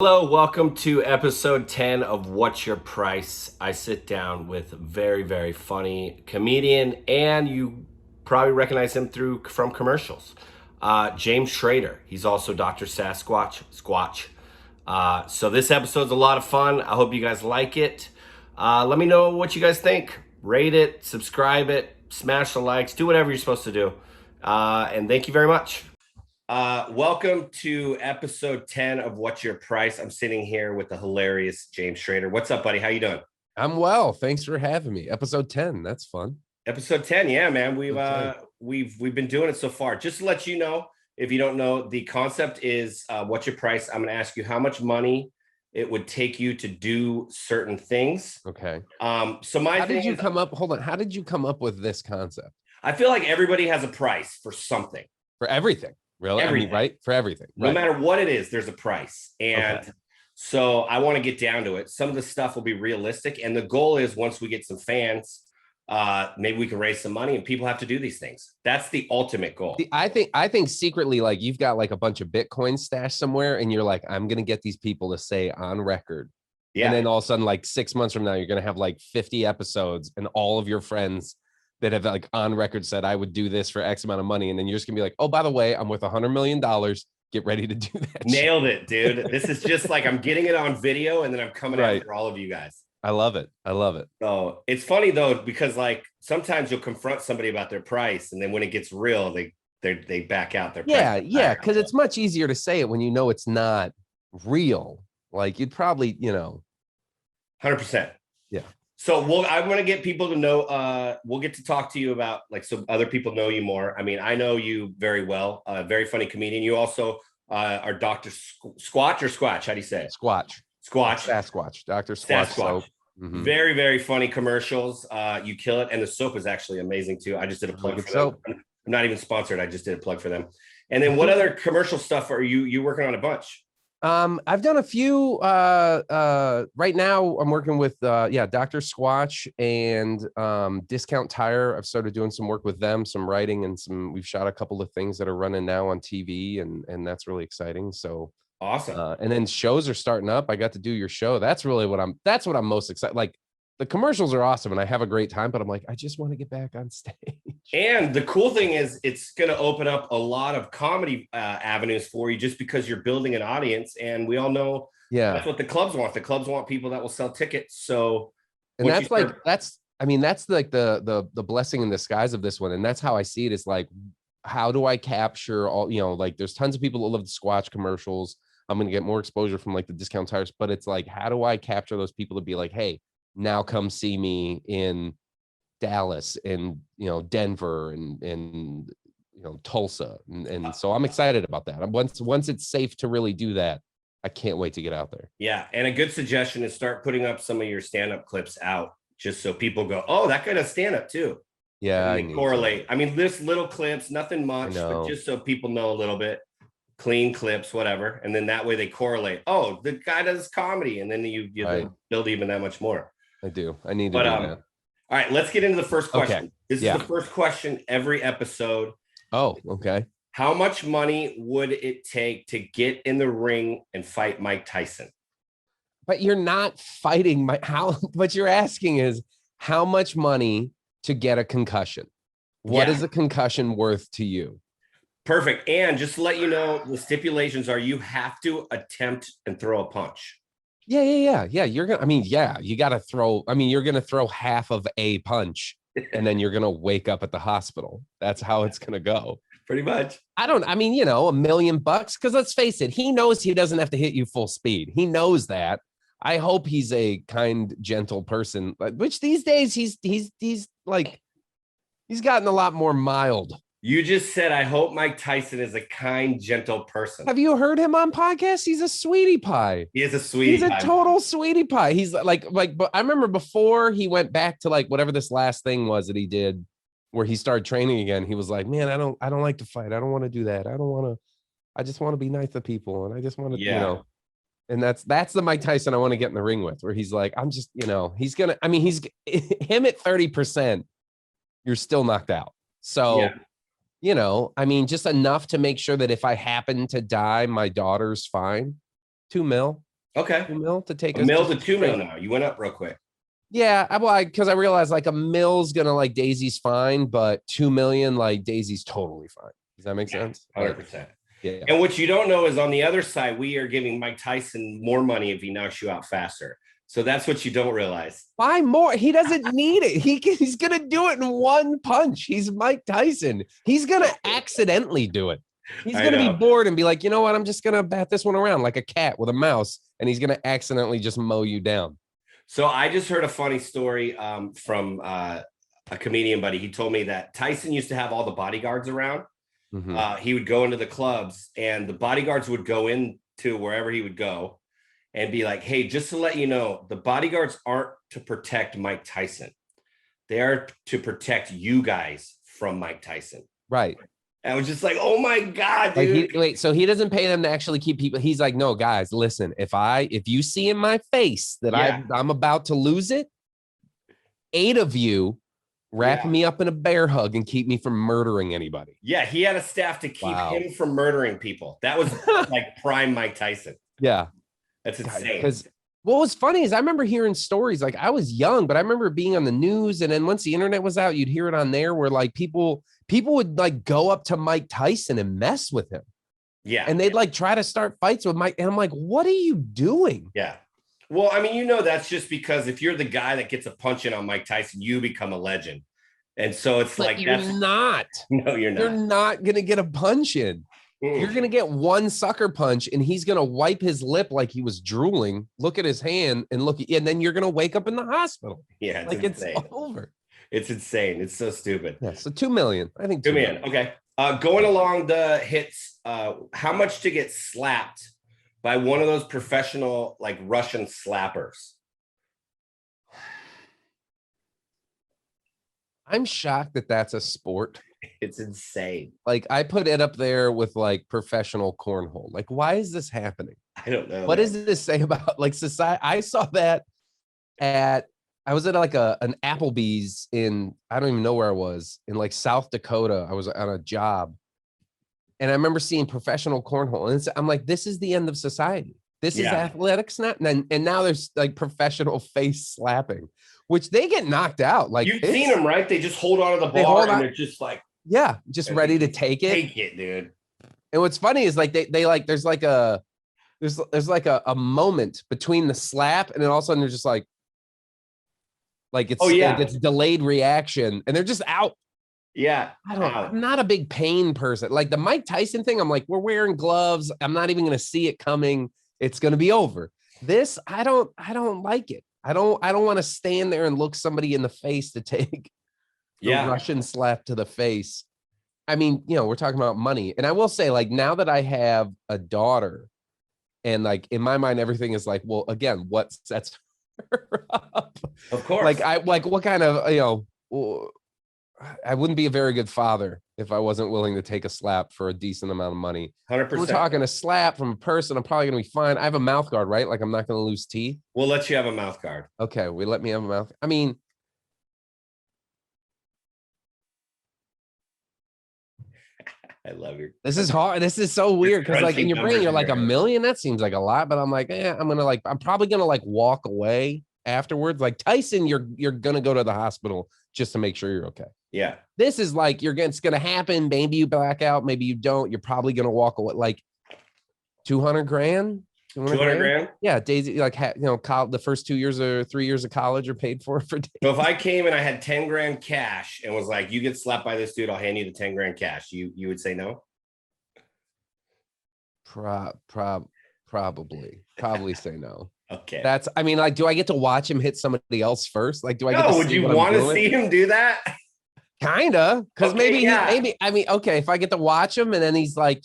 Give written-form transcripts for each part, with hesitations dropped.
Hello, welcome to episode 10 of What's Your Price? I sit down with very, very funny comedian, and you probably recognize him from commercials. James Schrader. He's also Dr. Sasquatch. Squatch. So this episode's a lot of fun. I hope you guys like it. Let me know what you guys think. Rate it, subscribe it, smash the likes, do whatever you're supposed to do. And thank you very much. Welcome to episode 10 of What's Your Price? I'm sitting here with the hilarious James Schrader. What's up, buddy? How you doing? I'm well. Thanks for having me. Episode 10. That's fun. Episode 10. Yeah, man. We've been doing it so far. Just to let you know, if you don't know, the concept is what's your price? I'm going to ask you how much money it would take you to do certain things. Okay. So my How did you come up? Hold on. How did you come up with this concept? I feel like everybody has a price for something. For everything. Really? Everything. I mean, right? For everything. No right. matter what it is, there's a price. And so I want to get down to it. Some of the stuff will be realistic. And the goal is once we get some fans, maybe we can raise some money and people have to do these things. That's the ultimate goal. I think secretly, like you've got like a bunch of Bitcoin stashed somewhere and you're like, I'm going to get these people to say on record. Yeah. And then all of a sudden, like 6 months from now, you're going to have like 50 episodes and all of your friends that have like on record said, I would do this for X amount of money. And then you're just gonna be like, oh, by the way, I'm worth $100 million. Get ready to do that. Nailed it, dude. This is just like, I'm getting it on video and then I'm coming after all of you guys. I love it. I love it. So it's funny though, because like sometimes you'll confront somebody about their price and then when it gets real, they back out their price. Yeah. Cause it's much easier to say it when you know it's not real. Like you'd probably, 100%. Yeah. So I'm going to get people to know, we'll get to talk to you about like, so other people know you more. I mean, I know you very well, very funny comedian. You also are Dr. Squatch or Squatch. How do you say it? Squatch. Sasquatch. Dr. Squatch. Soap. Mm-hmm. Very, very funny commercials. You kill it. And the soap is actually amazing too. I just did a plug for them. I'm not even sponsored. I just did a plug for them. And then what other commercial stuff are you working on a bunch? I've done a few right now. I'm working with Dr. Squatch and Discount Tire. I've started doing some work with them, some writing and we've shot a couple of things that are running now on TV and that's really exciting. So awesome. And then shows are starting up. I got to do your show. That's really what I'm most excited. Like the commercials are awesome and I have a great time, but I'm like, I just want to get back on stage. And the cool thing is it's going to open up a lot of comedy avenues for you just because you're building an audience. And we all know that's what the clubs want. The clubs want people that will sell tickets. So, and that's like, that's like the blessing in disguise of this one. And that's how I see it is like, how do I capture all, like there's tons of people that love the Squatch commercials. I'm going to get more exposure from like the Discount Tires, but it's like, how do I capture those people to be like, hey, now come see me in Dallas and Denver and Tulsa and so I'm excited about that. Once it's safe to really do that, I can't wait to get out there. Yeah, and a good suggestion is start putting up some of your stand-up clips out just so people go, oh, that guy does stand-up too. Yeah, I correlate. I mean, this little clips, nothing much, but just so people know a little bit. Clean clips, whatever, and then that way they correlate. Oh, the guy does comedy, and then you build even that much more. I do. I need to do that. All right, let's get into the first question. Okay. This is the first question every episode. Oh, okay. How much money would it take to get in the ring and fight Mike Tyson? But you're not fighting what you're asking is how much money to get a concussion? What is a concussion worth to you? Perfect. And just to let you know, the stipulations are you have to attempt and throw a punch. Yeah. You're you got to throw. I mean, you're going to throw half of a punch and then you're going to wake up at the hospital. That's how it's going to go. Pretty much. $1 million. Cause let's face it. He knows he doesn't have to hit you full speed. He knows that. I hope he's a kind, gentle person, which these days he's gotten a lot more mild. You just said, I hope Mike Tyson is a kind, gentle person. Have you heard him on podcasts? He's a sweetie pie. He is a sweetie pie. He's a total sweetie pie. He's but I remember before he went back to like whatever this last thing was that he did where he started training again, he was like, man, I don't like to fight. I don't want to do that. I just want to be nice to people. And I just want to, and that's the Mike Tyson I want to get in the ring with, where he's like, I'm just, he's him at 30%, you're still knocked out. So just enough to make sure that if I happen to die, my daughter's fine. $2 million. Okay. 2 mil to take A us mil to to 2 mil now. You went up real quick. Yeah, because I realized like a mil's gonna like Daisy's fine, but 2 million like Daisy's totally fine. Does that make sense? 100%. Yeah. And what you don't know is on the other side, we are giving Mike Tyson more money if he knocks you out faster. So that's what you don't realize. Why more? He doesn't need it. He's gonna do it in one punch. He's Mike Tyson. He's gonna accidentally do it. He's gonna be bored and be like, you know what? I'm just gonna bat this one around like a cat with a mouse, and he's gonna accidentally just mow you down. So I just heard a funny story from a comedian buddy. He told me that Tyson used to have all the bodyguards around. Mm-hmm. He would go into the clubs and the bodyguards would go into wherever he would go and be like, hey, just to let you know, the bodyguards aren't to protect Mike Tyson. They are to protect you guys from Mike Tyson. Right. And I was just like, oh my God, dude. Wait, so he doesn't pay them to actually keep people. He's like, no, guys, listen, if you see in my face that I'm about to lose it, 8 of you wrap me up in a bear hug and keep me from murdering anybody. Yeah, he had a staff to keep him from murdering people. That was like prime Mike Tyson. Yeah. That's insane. Because what was funny is I remember hearing stories, like I was young, but I remember being on the news. And then once the internet was out, you'd hear it on there where like people would like go up to Mike Tyson and mess with him. Yeah. And they'd like try to start fights with Mike. And I'm like, what are you doing? Yeah. Well, I mean, that's just because if you're the guy that gets a punch in on Mike Tyson, you become a legend. And so it's like, you're not. No, you're not. You're not going to get a punch in. You're going to get one sucker punch and he's going to wipe his lip like he was drooling, look at his hand and and then you're going to wake up in the hospital. Yeah. Like insane. It's over. It's insane. It's so stupid. Yeah. So 2 million. I think 2 million. Okay. Going along the hits, how much to get slapped by one of those professional, like Russian slappers? I'm shocked that that's a sport. It's insane. Like I put it up there with like professional cornhole. Like, why is this happening? I don't know. What does this say about like society? I saw that I was at like an Applebee's in, I don't even know where I was, in like South Dakota. I was on a job and I remember seeing professional cornhole. And I'm like, this is the end of society. This is athletics now. And now there's like professional face slapping, which they get knocked out. Like you've seen them, right? They just hold on to the bar and they're just like, just ready to take it. Take it, dude. And what's funny is like they like there's like a moment between the slap and then all of a sudden they're just like it's it's delayed reaction and they're just out. Yeah. I'm not a big pain person. Like the Mike Tyson thing, I'm like, we're wearing gloves. I'm not even gonna see it coming. It's gonna be over. This, I don't like it. I don't want to stand there and look somebody in the face to take the Russian slap to the face. I mean, we're talking about money. And I will say, like, now that I have a daughter, and like in my mind, everything is like, well, again, what sets her up? Of course. Like what kind of, I wouldn't be a very good father if I wasn't willing to take a slap for a decent amount of money. 100%. We're talking a slap from a person. I'm probably going to be fine. I have a mouth guard, right? Like I'm not going to lose teeth. We'll let you have a mouth guard. Okay. Let me have a mouth. I mean, I love you. This is hard. This is so weird. Cause like in your brain, you're like $1 million. That seems like a lot, but I'm like, I'm probably going to like walk away afterwards. Like Tyson, you're going to go to the hospital just to make sure you're okay. Yeah. This is like, it's going to happen. Maybe you black out. Maybe you don't. You're probably going to walk away like 200 grand. 200 grand? Yeah. Daisy, like, the first 2 years or 3 years of college are paid for Daisy. So if I came and I had 10 grand cash and was like, you get slapped by this dude, I'll hand you the 10 grand cash. You would say no? Probably say no. Okay. Do I get to watch him hit somebody else first? Like, do I get to would you want to see him do that? Kinda, because maybe, if I get to watch him and then he's like,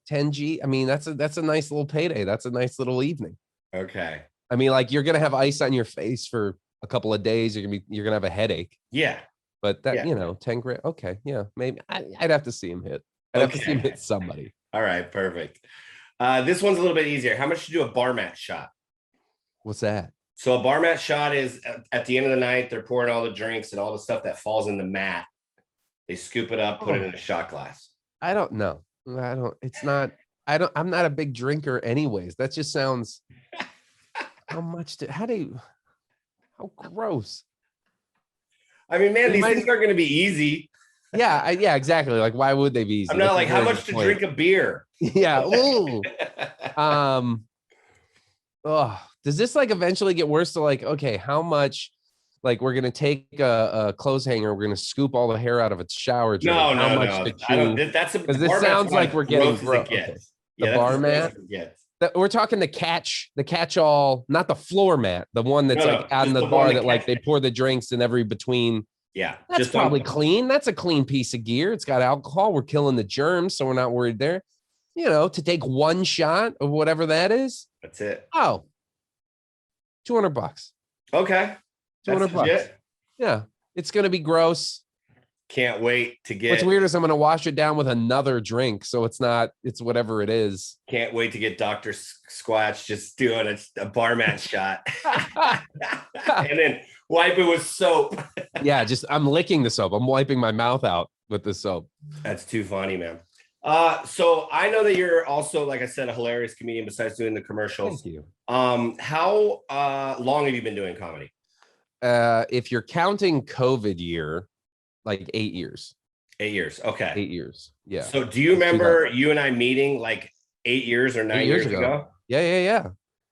10G. I mean, that's a nice little payday. That's a nice little evening. Okay. I mean, like you're gonna have ice on your face for a couple of days. You're gonna have a headache. Yeah. But that 10 grand. Okay, yeah, maybe I'd have to see him hit. I'd have to see him hit somebody. All right, perfect. This one's a little bit easier. How much to do a bar mat shot? What's that? So a bar mat shot is at the end of the night, they're pouring all the drinks and all the stuff that falls in the mat. They scoop it up, put it in a shot glass. I don't know. I'm not a big drinker anyways. That just sounds How gross. I mean, man, You these might- things aren't going to be easy. Yeah, exactly. Like, why would they be easy? I'm not That's a like, how very much good to point. drink a beer? Yeah. Ooh. Does this like eventually get worse to like, okay, how much? Like, we're gonna take a clothes hanger, we're gonna scoop all the hair out of its shower drain. No, How no, much no. to I don't. chew? That's a Because this bar mat's sounds about like as we're getting gross as it okay. gets. The Yeah, that's bar as gross mat. as it gets. We're talking the catch-all, not the floor mat, the one that's No, like no, on just the the bar one that like catch- they pour the drinks in every between. Yeah, That's just probably clean. That's a clean piece of gear. It's got alcohol. We're killing the germs, so we're not worried there. You know, to take one shot of whatever that is. That's it. Oh, $200. Okay, that's $200. legit. Yeah, it's gonna be gross. Can't wait to get. What's weird is I'm gonna wash it down with another drink, so it's whatever it is. Can't wait to get Dr. Squatch just doing a bar mat shot, and then wipe it with soap. Yeah, just I'm licking the soap. I'm wiping my mouth out with the soap. That's too funny, man. So I know that you're also, like I said, a hilarious comedian besides doing the commercials. Thank you. How long have you been doing comedy? If you're counting COVID year, like 8 years. 8 years. Okay. 8 years. Yeah. So do you remember you and I meeting like 8 years or 9 years ago? Yeah.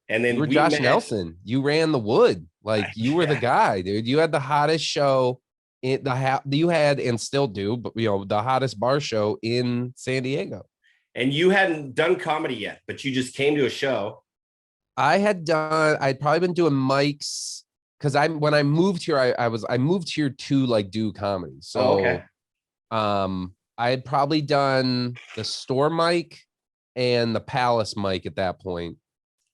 And then you were Josh Nelson. You ran the wood. Like you were the guy, dude. You had the hottest show you had and still do, but you know, the hottest bar show in San Diego. And you hadn't done comedy yet, but you just came to a show. I'd probably been doing mics because when I moved here, I moved here to like do comedy. So okay. I had probably done the store mic and the Palace mic at that point.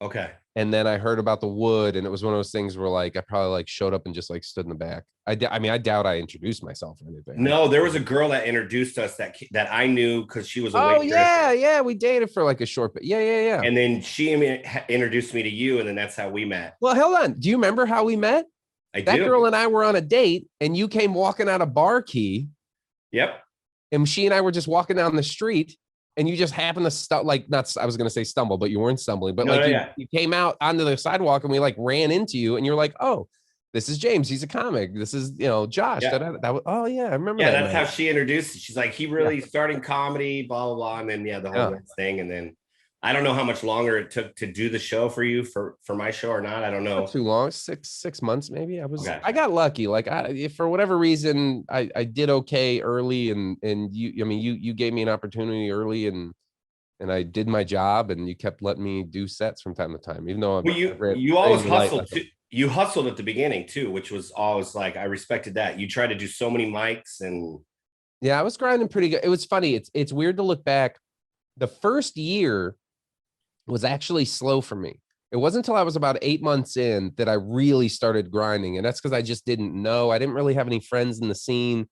Okay. And then I heard about the wood, and it was one of those things where like I probably like showed up and just like stood in the back. I mean, I doubt I introduced myself or anything. No, there was a girl that introduced us that I knew because she was a waitress. Yeah, we dated for like a short bit. Yeah. And then she introduced me to you, and then that's how we met. Well, hold on. Do you remember how we met? That girl and I were on a date, and you came walking out of Bar Key. Yep. And she and I were just walking down the street, and you just happened to I was going to say stumble, but you weren't stumbling, but you came out onto the sidewalk, and we like ran into you, and you're like, oh, this is James. He's a comic. This is, Josh. Yeah. Oh yeah, I remember that. Yeah, that's how she introduced it. She's like, he really starting comedy, blah, blah, blah. And then, the whole thing. And then I don't know how much longer it took to do the show for you for my show or not. I don't know. Not too long, six months maybe. I got lucky. Like if for whatever reason I did okay early, and you gave me an opportunity early, and I did my job, and you kept letting me do sets from time to time, even though you always hustled too. You hustled at the beginning too, which was always like, I respected that. You tried to do so many mics and. Yeah, I was grinding pretty good. It was funny. It's weird to look back. The first year was actually slow for me. It wasn't until I was about 8 months in that I really started grinding. And that's because I just didn't know. I didn't really have any friends in the scene.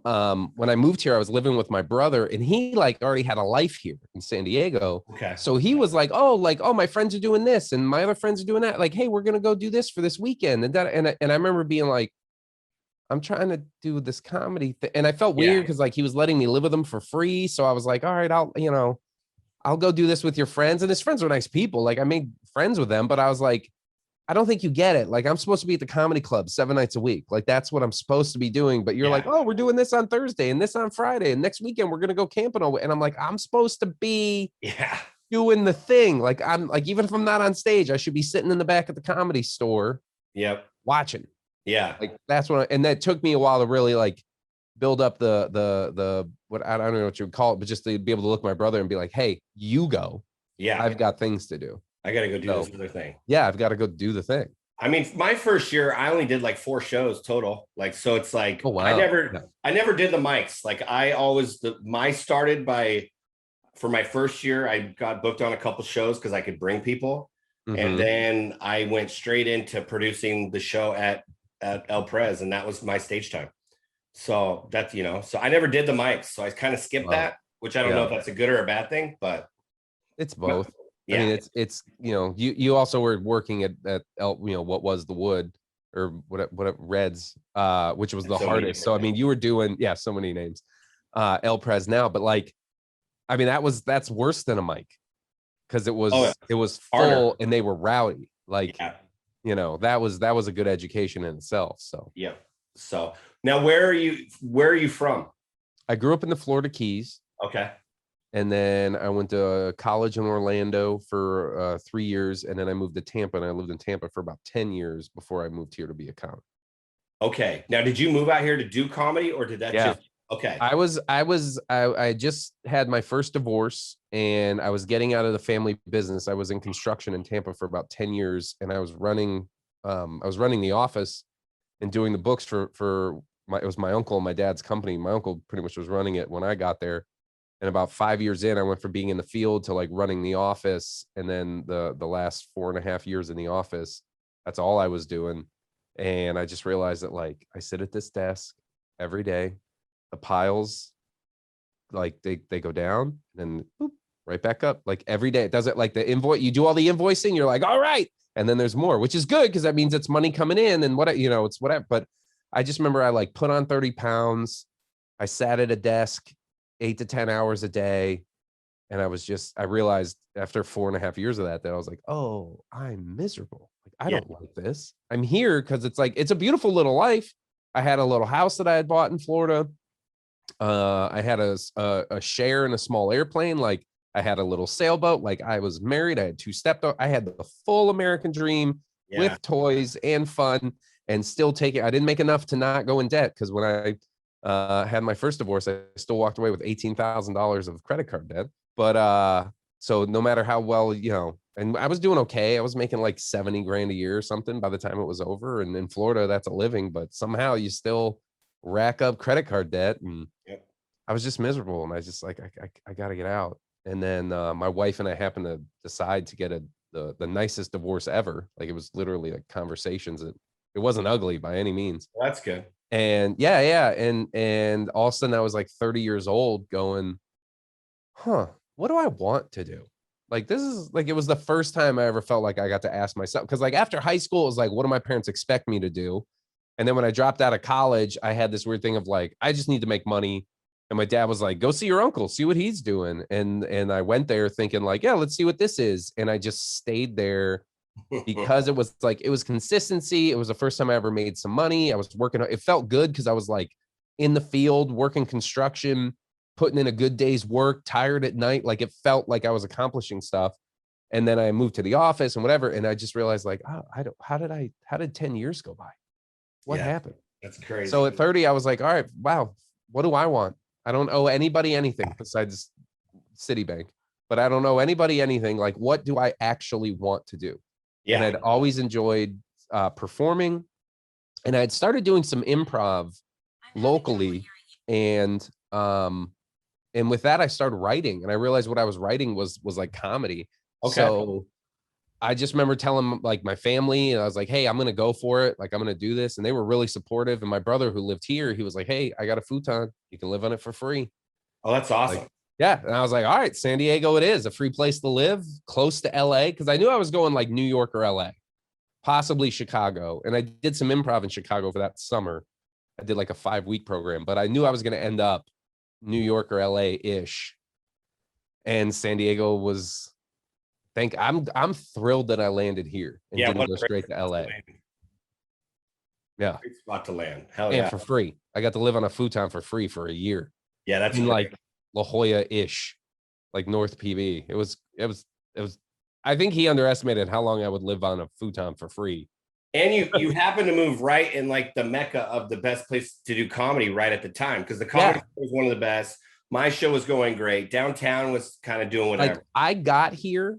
When I moved here, I was living with my brother, and he like already had a life here in San Diego. Okay. So he was like, oh, my friends are doing this, and my other friends are doing that. Like, hey, we're gonna go do this for this weekend. And I remember being like, I'm trying to do this comedy thing. And I felt weird because like he was letting me live with him for free. So I was like, all right, I'll go do this with your friends. And his friends were nice people. Like I made friends with them, but I was like, I don't think you get it. Like I'm supposed to be at the comedy club 7 nights a week. Like that's what I'm supposed to be doing. But you're like, oh, we're doing this on Thursday and this on Friday. And next weekend we're going to go camping. And I'm like, I'm supposed to be doing the thing. Like I'm like, even if I'm not on stage, I should be sitting in the back of the comedy store. Yep. Watching. Yeah. Like that's what, and that took me a while to really like build up the what, I don't know what you would call it, but just to be able to look at my brother and be like, hey, you go. Yeah. I've got things to do. I got to go do this other thing. Yeah. I've got to go do the thing. I mean, my first year, I only did like 4 shows total. Like, so it's like, oh, wow. I never did the mics. Like for my first year, I got booked on a couple shows cause I could bring people. Mm-hmm. And then I went straight into producing the show at El Prez, and that was my stage time. So that's, so I never did the mics. So I kind of skipped that, which I don't know if that's a good or a bad thing, but it's both. Yeah. I mean, it's you also were working at what was the Wood or what Reds, which was the hardest. So I mean, you were doing so many names, El Prez now, but like, I mean, that's worse than a mic because it was full and they were rowdy. Like you know, that was a good education in itself. So Yeah. So now where are you from? I grew up in the Florida Keys. Okay. And then I went to college in Orlando for 3 years. And then I moved to Tampa, and I lived in Tampa for about 10 years before I moved here to be a comic. Okay. Now, did you move out here to do comedy, or did that just, okay. I just had my first divorce, and I was getting out of the family business. I was in construction in Tampa for about 10 years, and I was running the office and doing the books for it was my uncle and my dad's company. My uncle pretty much was running it when I got there. And about 5 years in, I went from being in the field to like running the office. And then the last 4.5 years in the office, that's all I was doing. And I just realized that like I sit at this desk every day, the piles, like they go down and then right back up. Like every day. It does it like the invoice, you do all the invoicing, you're like, all right. And then there's more, which is good because that means it's money coming in and what, you know, it's whatever. But I just remember I like put on 30 pounds. I sat at a desk 8 to 10 hours a day. And I realized after 4.5 years of that I was like, oh, I'm miserable. Like, I don't like this. I'm here because it's like, it's a beautiful little life. I had a little house that I had bought in Florida. I had a share in a small airplane. Like I had a little sailboat. Like I was married. I had 2 stepdaughters. I had the full American dream with toys and fun, and still taking. I didn't make enough to not go in debt because when I had my first divorce, I still walked away with $18,000 of credit card debt. But so no matter how well, you know, and I was doing okay. I was making like 70 grand a year or something by the time it was over. And in Florida, that's a living, but somehow you still rack up credit card debt. And I was just miserable. And I just like, I got to get out. And then my wife and I happened to decide to get the nicest divorce ever. Like it was literally like conversations. It wasn't ugly by any means. Well, that's good. And and all of a sudden I was like 30 years old going, what do I want to do? Like, this is like, it was the first time I ever felt like I got to ask myself. Cause like after high school, it was like, what do my parents expect me to do? And then when I dropped out of college, I had this weird thing of like, I just need to make money. And my dad was like, go see your uncle, see what he's doing. And I went there thinking like, yeah, let's see what this is. And I just stayed there because it was like, it was consistency. It was the first time I ever made some money. I was working. It felt good because I was like in the field, working construction, putting in a good day's work, tired at night. Like it felt like I was accomplishing stuff. And then I moved to the office and whatever. And I just realized like, oh, how did 10 years go by? What happened? That's crazy. So at 30, I was like, all right, wow, what do I want? I don't owe anybody anything besides Citibank, but I don't owe anybody anything. Like, what do I actually want to do? Yeah. And I'd always enjoyed performing, and I'd started doing some improv locally. And with that, I started writing, and I realized what I was writing was like comedy. Okay. So I just remember telling like my family, and I was like, hey, I'm going to go for it. Like, I'm going to do this. And they were really supportive. And my brother who lived here, he was like, hey, I got a futon. You can live on it for free. Oh, that's awesome. Like, yeah. And I was like, all right, San Diego it is. A free place to live, close to LA. Cause I knew I was going like New York or LA, possibly Chicago. And I did some improv in Chicago for that summer. I did like a 5-week program, but I knew I was going to end up New York or LA-ish. And San Diego was... I'm thrilled that I landed here and didn't go straight to LA. Yeah. Great spot to land. Hell yeah. And for free. I got to live on a futon for free for a year. Yeah, that's in like La Jolla-ish, like North PV. It was, I think he underestimated how long I would live on a futon for free. And you happen to move right in like the mecca of the best place to do comedy right at the time, because the comedy was one of the best. My show was going great. Downtown was kind of doing whatever. Like, I got here,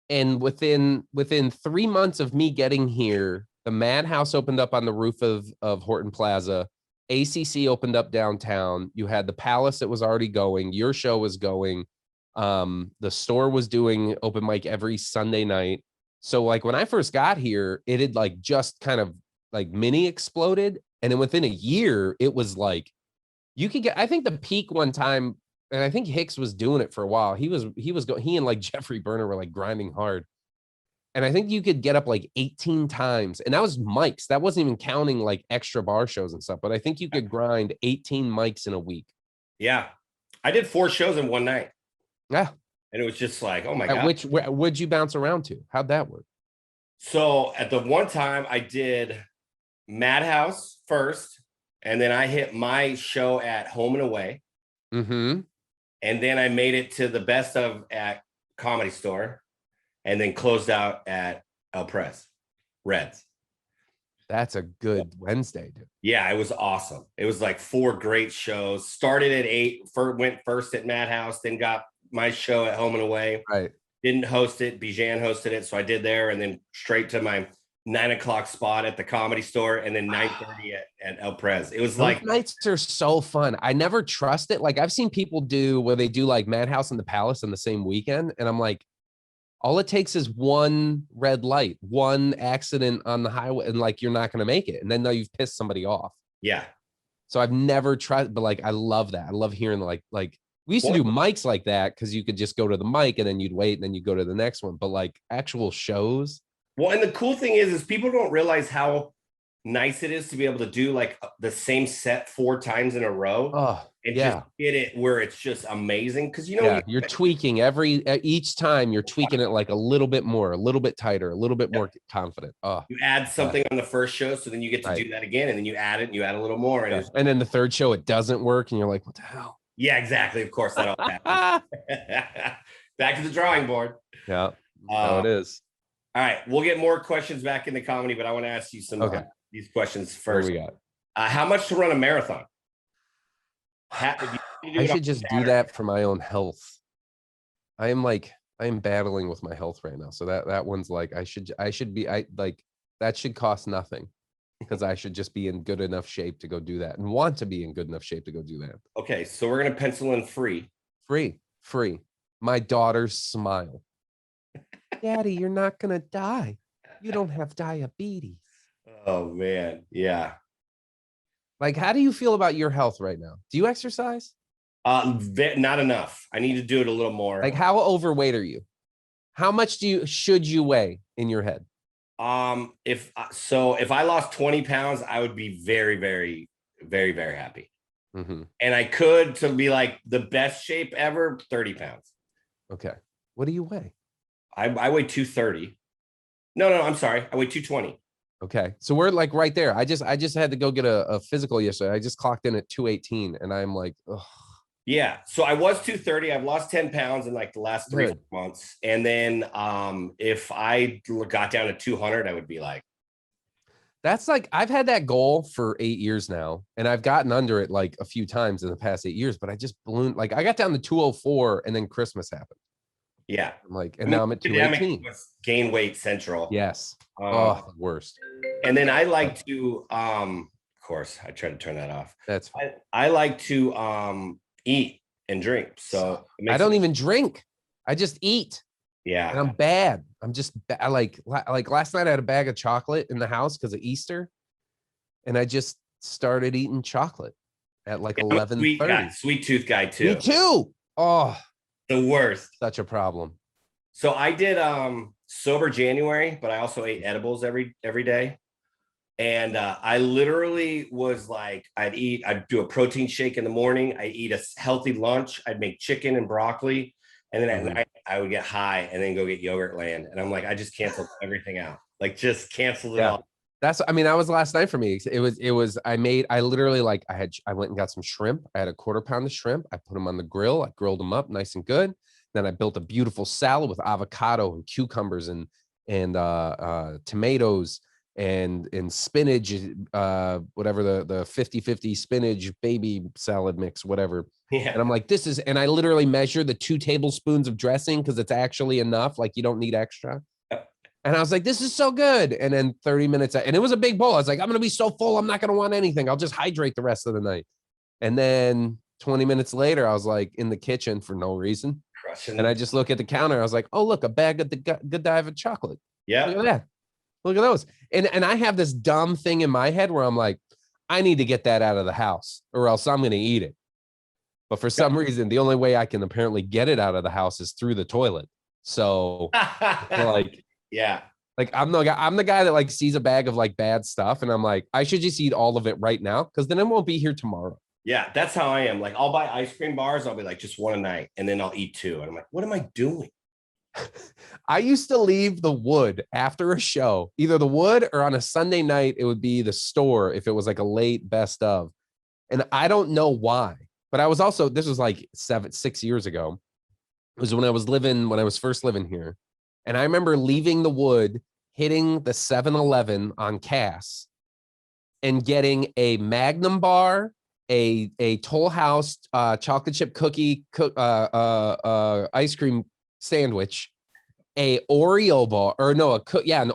and within 3 months of me getting here, the Madhouse opened up on the roof of Horton Plaza. ACC opened up downtown. You had the Palace that was already going. Your show was going. The store was doing open mic every Sunday night. So like when I first got here, it had like just kind of like mini exploded. And then within a year, it was like, you could get, I think the peak one time, and I think Hicks was doing it for a while. He and like Jeffrey Berner were like grinding hard. And I think you could get up like 18 times. And that was mics. That wasn't even counting like extra bar shows and stuff. But I think you could grind 18 mics in a week. Yeah. I did 4 shows in one night. Yeah. And it was just like, oh my God. Where'd you bounce around to? How'd that work? So at the one time I did Madhouse first, and then I hit my show at Home and Away. Mm-hmm. And then I made it to the best of at Comedy Store, and then closed out at El Pres, Reds. That's a good Wednesday, dude. Yeah, it was awesome. It was like 4 great shows. Started at 8, went first at Madhouse, then got my show at Home and Away. Right. Didn't host it. Bijan hosted it. So I did there, and then straight to my 9 o'clock spot at the Comedy Store, and then 9:30 at El Pres. It was Those like nights are so fun. I never trust it. Like I've seen people do where they do like Madhouse and the Palace in the same weekend. And I'm like, all it takes is one red light, one accident on the highway, and like you're not going to make it. And then now you've pissed somebody off. yeah. So I've never tried, but like I love that. I love hearing like we used to do mics like that because you could just go to the mic and then you'd wait and then you go to the next one. But like actual shows. Well, and the cool thing is people don't realize how nice it is to be able to do like the same set 4 times in a row. Oh, And yeah. just get it where it's just amazing. Because You're tweaking each time you're tweaking it like a little bit more, a little bit tighter, a little bit more confident. Oh, you add something on the first show, so then you get to do that again, and then you add it and you add a little more. And then the third show it doesn't work, and you're like, what the hell? Yeah, exactly. Of course, that all happens. Back to the drawing board. Yeah, it is. All right, we'll get more questions back in the comedy, but I want to ask you some these questions first. What do we got? How much to run a marathon? I should just do that for my own health. I am battling with my health right now. So that one's like, that should cost nothing because I should just be in good enough shape to go do that and want to be in good enough shape to go do that. Okay. So we're going to pencil in free. My daughter's smile. Daddy, you're not going to die. You don't have diabetes. Oh man. Yeah. Like, how do you feel about your health right now? Do you exercise? Not enough. I need to do it a little more. Like, how overweight are you? How much should you weigh in your head? If I lost 20 pounds, I would be very, very, very, very happy. Mm-hmm. And I could to be like the best shape ever, 30 pounds. Okay. What do you weigh? I weigh 230. No, I'm sorry. I weigh 220. Okay. So we're like right there. I just had to go get a physical yesterday. I just clocked in at 218 and I'm like, ugh. Yeah. So I was 230. I've lost 10 pounds in like the last 3 months. And then if I got down to 200, I would be like. That's like, I've had that goal for 8 years now. And I've gotten under it like a few times in the past 8 years, but I just ballooned. Like I got down to 204 and then Christmas happened. Yeah. I'm like, and now I'm at 218. Gain weight central. Yes. The worst. And then I like to, of course, I try to turn that off. That's fine. I like to eat and drink. So I don't even drink. I just eat. Yeah. And I'm bad. I'm just like last night I had a bag of chocolate in the house because of Easter. And I just started eating chocolate at like 11:30. Sweet tooth guy too. Me too. Oh, the worst. Such a problem. So I did sober January, but I also ate edibles every day. And I literally was like, I'd do a protein shake in the morning. I'd eat a healthy lunch. I'd make chicken and broccoli. And then at night I would get high and then go get Yogurt Land. And I'm like, I just canceled everything out. Like just canceled it all. That was last night for me. I went and got some shrimp. I had a quarter pound of shrimp. I put them on the grill. I grilled them up nice and good. Then I built a beautiful salad with avocado and cucumbers and tomatoes and spinach, whatever the 50-50 spinach baby salad mix, whatever. Yeah. And I'm like, and I literally measure the 2 tablespoons of dressing because it's actually enough. Like you don't need extra. And I was like, this is so good. And then 30 minutes, and it was a big bowl. I was like, I'm going to be so full. I'm not going to want anything. I'll just hydrate the rest of the night. And then 20 minutes later, I was like in the kitchen for no reason. And I just look at the counter. I was like, oh, look, a bag of the Godiva chocolate. Yeah. Look at that. Look at those. And I have this dumb thing in my head where I'm like, I need to get that out of the house or else I'm going to eat it. But for some reason, the only way I can apparently get it out of the house is through the toilet. So like, yeah, like I'm the guy that like sees a bag of like bad stuff. And I'm like, I should just eat all of it right now because then it won't be here tomorrow. Yeah, that's how I am. Like I'll buy ice cream bars. I'll be like, just one a night. And then I'll eat 2. And I'm like, what am I doing? I used to leave the Wood after a show, either the Wood or on a Sunday night, it would be the Store if it was like a late best of. And I don't know why, but I was also, this was like 6 years ago. It was when I was first living here. And I remember leaving the Wood, hitting the 7-Eleven on Cass and getting a Magnum bar, a Toll House chocolate chip cookie ice cream sandwich, a Oreo bar, or no, an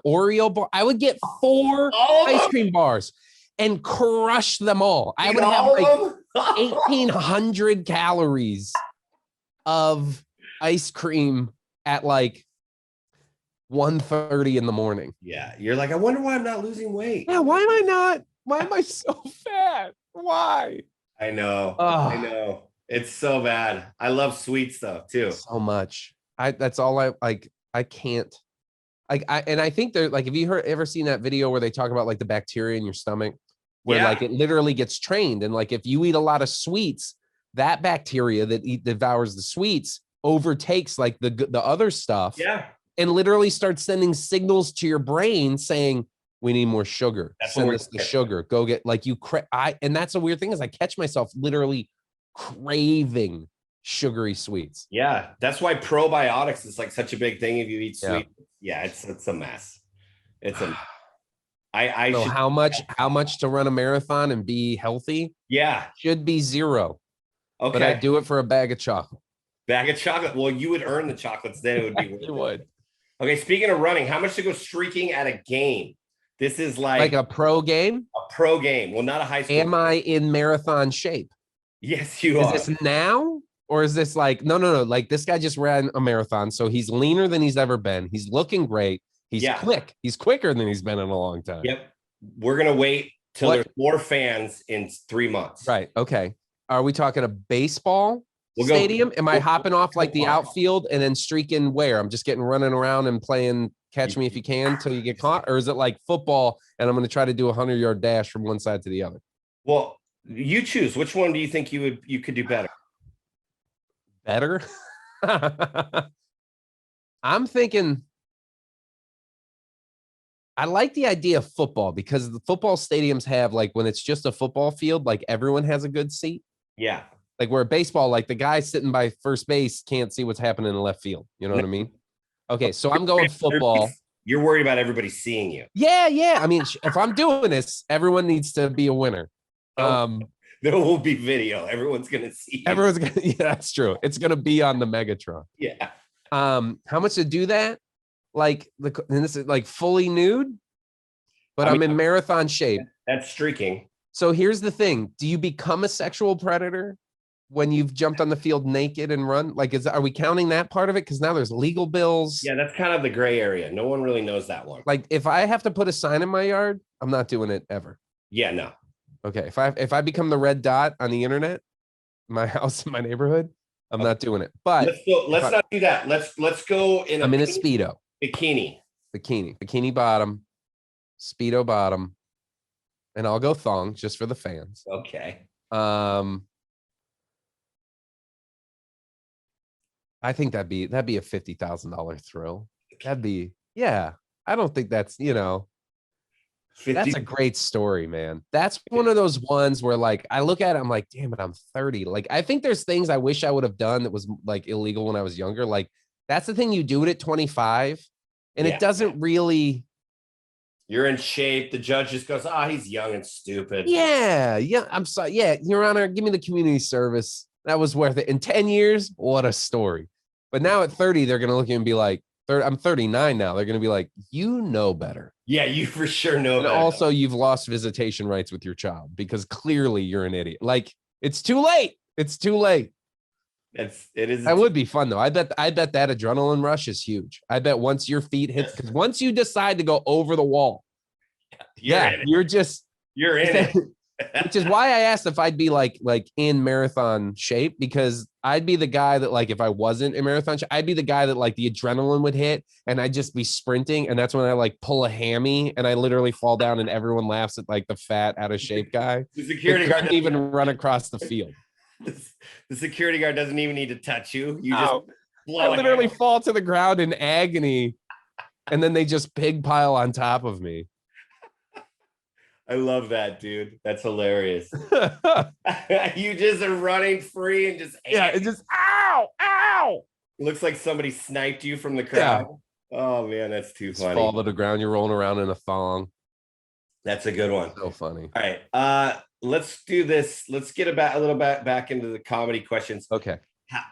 Oreo bar. I would get 4 ice cream bars and crush them all. I would have like 1,800 calories of ice cream at like 1:30 in the morning. Yeah, you're like, I wonder why I'm not losing weight. Yeah, why am I not? Why am I so fat? Why? I know. It's so bad. I love sweet stuff too. So much. That's all I like. I can't. I think they're like, have you ever seen that video where they talk about like the bacteria in your stomach, where like it literally gets trained, and like if you eat a lot of sweets, that bacteria that devours the sweets overtakes like the other stuff, and literally starts sending signals to your brain saying, we need more sugar. Send us the sugar. Go get like and that's a weird thing is I catch myself literally craving sugary sweets. Yeah, that's why probiotics is like such a big thing if you eat sweet. Yeah, it's a mess. It's a I so how much to run a marathon and be healthy? Yeah. Should be 0. Okay. But I do it for a bag of chocolate. Bag of chocolate. Well, you would earn the chocolates, then it would be worth it. You would. Okay, speaking of running, how much to go streaking at a game? This is like a pro game? A pro game. Well, not a high school. Am I in marathon shape? Yes, you are. Is this now? Or is this like, no. Like this guy just ran a marathon. So he's leaner than he's ever been. He's looking great. He's quick. He's quicker than he's been in a long time. Yep. We're going to wait till there's more fans in 3 months. Right. Okay. Are we talking a baseball stadium? Am I hopping off like the outfield and then streaking where? I'm just running around and playing catch me if you can till you get caught? Or is it like football and I'm going to try to do a 100-yard dash from one side to the other? Well, you choose. Which one do you think you could do better? Better? I'm thinking I like the idea of football because the football stadiums have like when it's just a football field, like everyone has a good seat. Yeah. Like where baseball, like the guy sitting by first base can't see what's happening in the left field. You know what I mean? Okay, so I'm going football. You're worried about everybody seeing you. Yeah. I mean, if I'm doing this, everyone needs to be a winner. There will be video. Everyone's gonna see. Everyone's gonna. Yeah, that's true. It's gonna be on the Megatron. Yeah. How much to do that? Like and this is like fully nude, but I'm in marathon shape. That's streaking. So here's the thing: do you become a sexual predator when you've jumped on the field naked and run? Like, are we counting that part of it? Because now there's legal bills. Yeah, that's kind of the gray area. No one really knows that one. Like, if I have to put a sign in my yard, I'm not doing it ever. Yeah, no. Okay, if I become the red dot on the internet, my house in my neighborhood, I'm not doing it. But let's not do that. Let's go in. I'm in a Speedo. Bikini bottom, Speedo bottom, and I'll go thong just for the fans. Okay. I think that'd be a $50,000 thrill. That'd be I don't think that's that's a great story, man. That's one of those ones where like I look at it, I'm like, damn it, I'm 30. Like I think there's things I wish I would have done that was like illegal when I was younger. Like that's the thing, you do it at 25 and it doesn't really. You're in shape. The judge just goes, he's young and stupid. Yeah. I'm sorry. Yeah, Your Honor, give me the community service. That was worth it. In 10 years, what a story. But now at 30, they're going to look at you and be like, I'm 39 now. They're going to be like, you know better. Yeah, you for sure know better. And also, you've lost visitation rights with your child because clearly you're an idiot. Like, it's too late. It's too late. It is. That would be fun, though. I bet that adrenaline rush is huge. I bet once your feet hit, because once you decide to go over the wall, you're in it. Which is why I asked if I'd be like in marathon shape, because I'd be the guy that like if I wasn't in marathon shape, I'd be the guy that like the adrenaline would hit and I'd just be sprinting, and that's when I like pull a hammy and I literally fall down and everyone laughs at like the fat out of shape guy. The security guard doesn't even run across the field. The security guard doesn't even need to touch you. I literally fall to the ground in agony, and then they just pig pile on top of me. I love that, dude. That's hilarious. You just are running free and just it just ow. It looks like somebody sniped you from the crowd. Yeah. Oh man, that's too funny. Fall to the ground, you're rolling around in a thong. That's a good one. So funny. All right, let's do this. Let's get a little bit back into the comedy questions. Okay.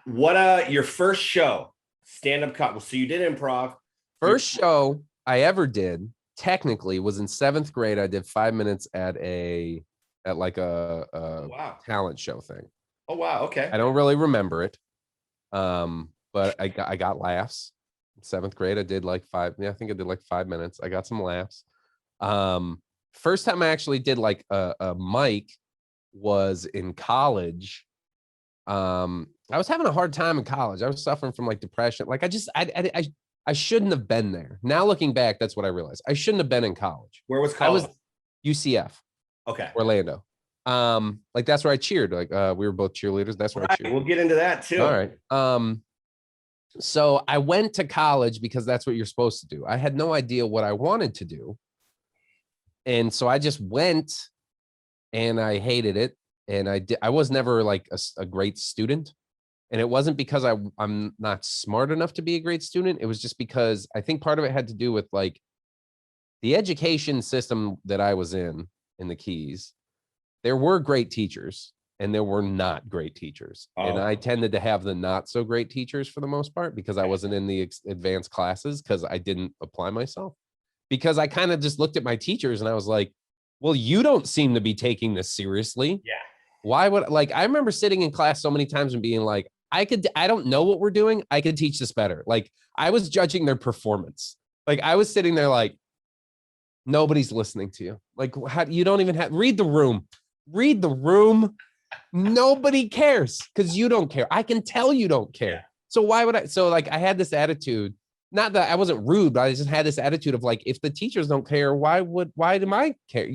What your first show, stand-up comedy? So you did improv. First show I ever did, technically, was in 7th grade. I did 5 minutes at like a talent show thing. Oh wow, okay. I don't really remember it. But I got laughs. 7th grade, I did like 5. Yeah, I think I did like 5 minutes. I got some laughs. First time I actually did like a mic was in college. I was having a hard time in college. I was suffering from like depression. Like I shouldn't have been there. Now looking back, that's what I realized. I shouldn't have been in college. Where was college? I was UCF. Okay. Orlando. Like that's where I cheered. Like we were both cheerleaders. That's where I cheered. We'll get into that too. All right. So I went to college because that's what you're supposed to do. I had no idea what I wanted to do. And so I just went and I hated it. And I was never like a great student. And it wasn't because I'm not smart enough to be a great student. It was just because I think part of it had to do with like the education system that I was in the Keys. There were great teachers and there were not great teachers. Oh. And I tended to have the not so great teachers for the most part because I wasn't in the advanced classes because I didn't apply myself. Because I kind of just looked at my teachers and I was like, well, you don't seem to be taking this seriously. Yeah. Why would I remember sitting in class so many times and being like, I don't know what we're doing. I could teach this better. Like I was judging their performance. Like I was sitting there like, nobody's listening to you. Like how you don't even have read the room. Nobody cares because you don't care. I can tell you don't care. Yeah. So why would I? So like I had this attitude, not that I wasn't rude, but I just had this attitude of like, if the teachers don't care, why do I care?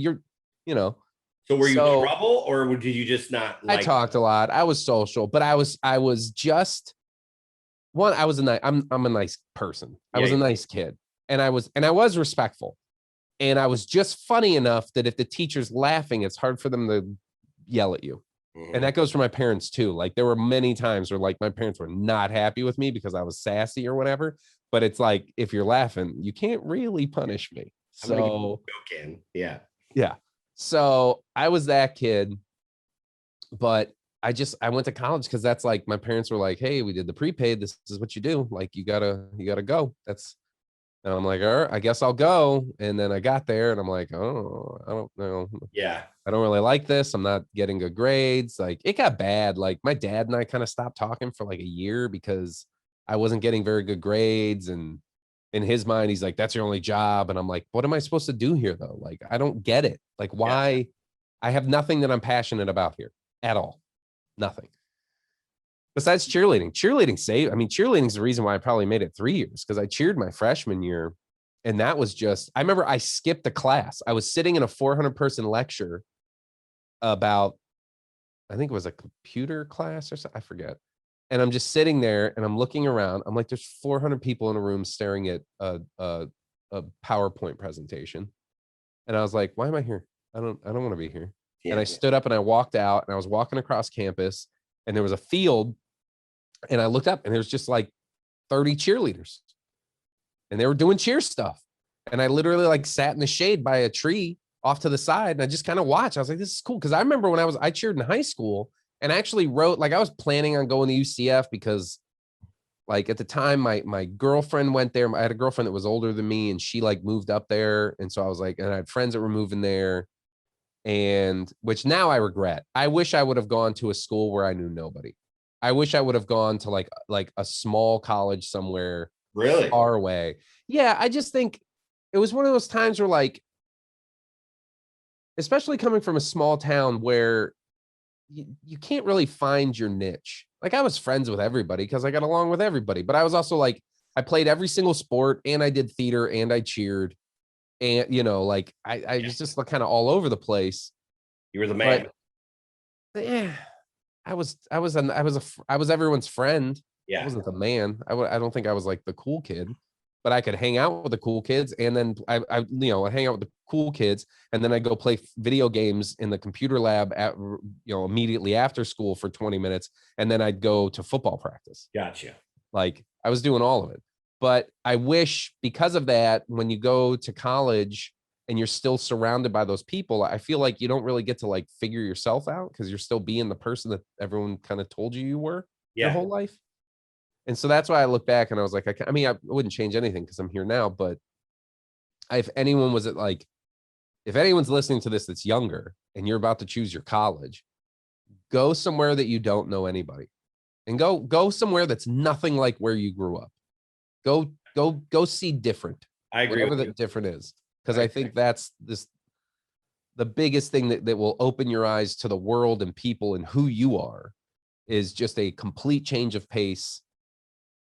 So were you in trouble or did you just not like? I talked a lot. I was social, but I was just one. I'm a nice person. I was a nice kid and I was respectful. And I was just funny enough that if the teacher's laughing, it's hard for them to yell at you. Mm-hmm. And that goes for my parents too. Like there were many times where like my parents were not happy with me because I was sassy or whatever. But it's like, if you're laughing, you can't really punish me. So yeah. So I was that kid, but I went to college because that's like, my parents were like, hey, we did the prepaid. This is what you do. Like, you gotta go. And I'm like, all right, I guess I'll go. And then I got there and I'm like, oh, I don't know. Yeah. I don't really like this. I'm not getting good grades. Like it got bad. Like my dad and I kind of stopped talking for like a year because I wasn't getting very good grades. And in his mind, he's like, that's your only job. And I'm like, what am I supposed to do here though? Like, I don't get it. Like why? Yeah. I have nothing that I'm passionate about here at all. Nothing. Besides cheerleading. Cheerleading is the reason why I probably made it 3 years because I cheered my freshman year. And that was just, I remember I skipped a class. I was sitting in a 400-person lecture about, I think it was a computer class or something. I forget. And I'm just sitting there and I'm looking around. I'm like, there's 400 people in a room staring at a PowerPoint presentation. And I was like, why am I here? I don't want to be here. Yeah, and I stood up and I walked out and I was walking across campus and there was a field and I looked up and there was just like 30 cheerleaders and they were doing cheer stuff. And I literally like sat in the shade by a tree off to the side and I just kind of watched. I was like, this is cool. Cause I remember when I cheered in high school and I actually wrote, like I was planning on going to UCF because like at the time my girlfriend went there. I had a girlfriend that was older than me and she like moved up there. And so I was like, and I had friends that were moving there. And which now I regret. I wish I would have gone to a school where I knew nobody. I wish I would have gone to like a small college somewhere really far away. Yeah, I just think it was one of those times where like, especially coming from a small town where you can't really find your niche. Like I was friends with everybody because I got along with everybody, but I was also like, I played every single sport and I did theater and I cheered. And, like I was just kind of all over the place. You were the man. But, yeah, I was everyone's friend. I wasn't the man. I don't think I was like the cool kid, but I could hang out with the cool kids, and then I hang out with the cool kids, and then I go play video games in the computer lab at immediately after school for 20 minutes, and then I'd go to football practice. Gotcha. Like I was doing all of it. But I wish, because of that, when you go to college and you're still surrounded by those people, I feel like you don't really get to like figure yourself out because you're still being the person that everyone kind of told you were your whole life. And so that's why I look back and I was like, I mean, I wouldn't change anything because I'm here now. But if anyone was if anyone's listening to this that's younger and you're about to choose your college, go somewhere that you don't know anybody, and go somewhere that's nothing like where you grew up. Go see different. I agree. Whatever that different is. Because I think that's the biggest thing that will open your eyes to the world and people and who you are, is just a complete change of pace,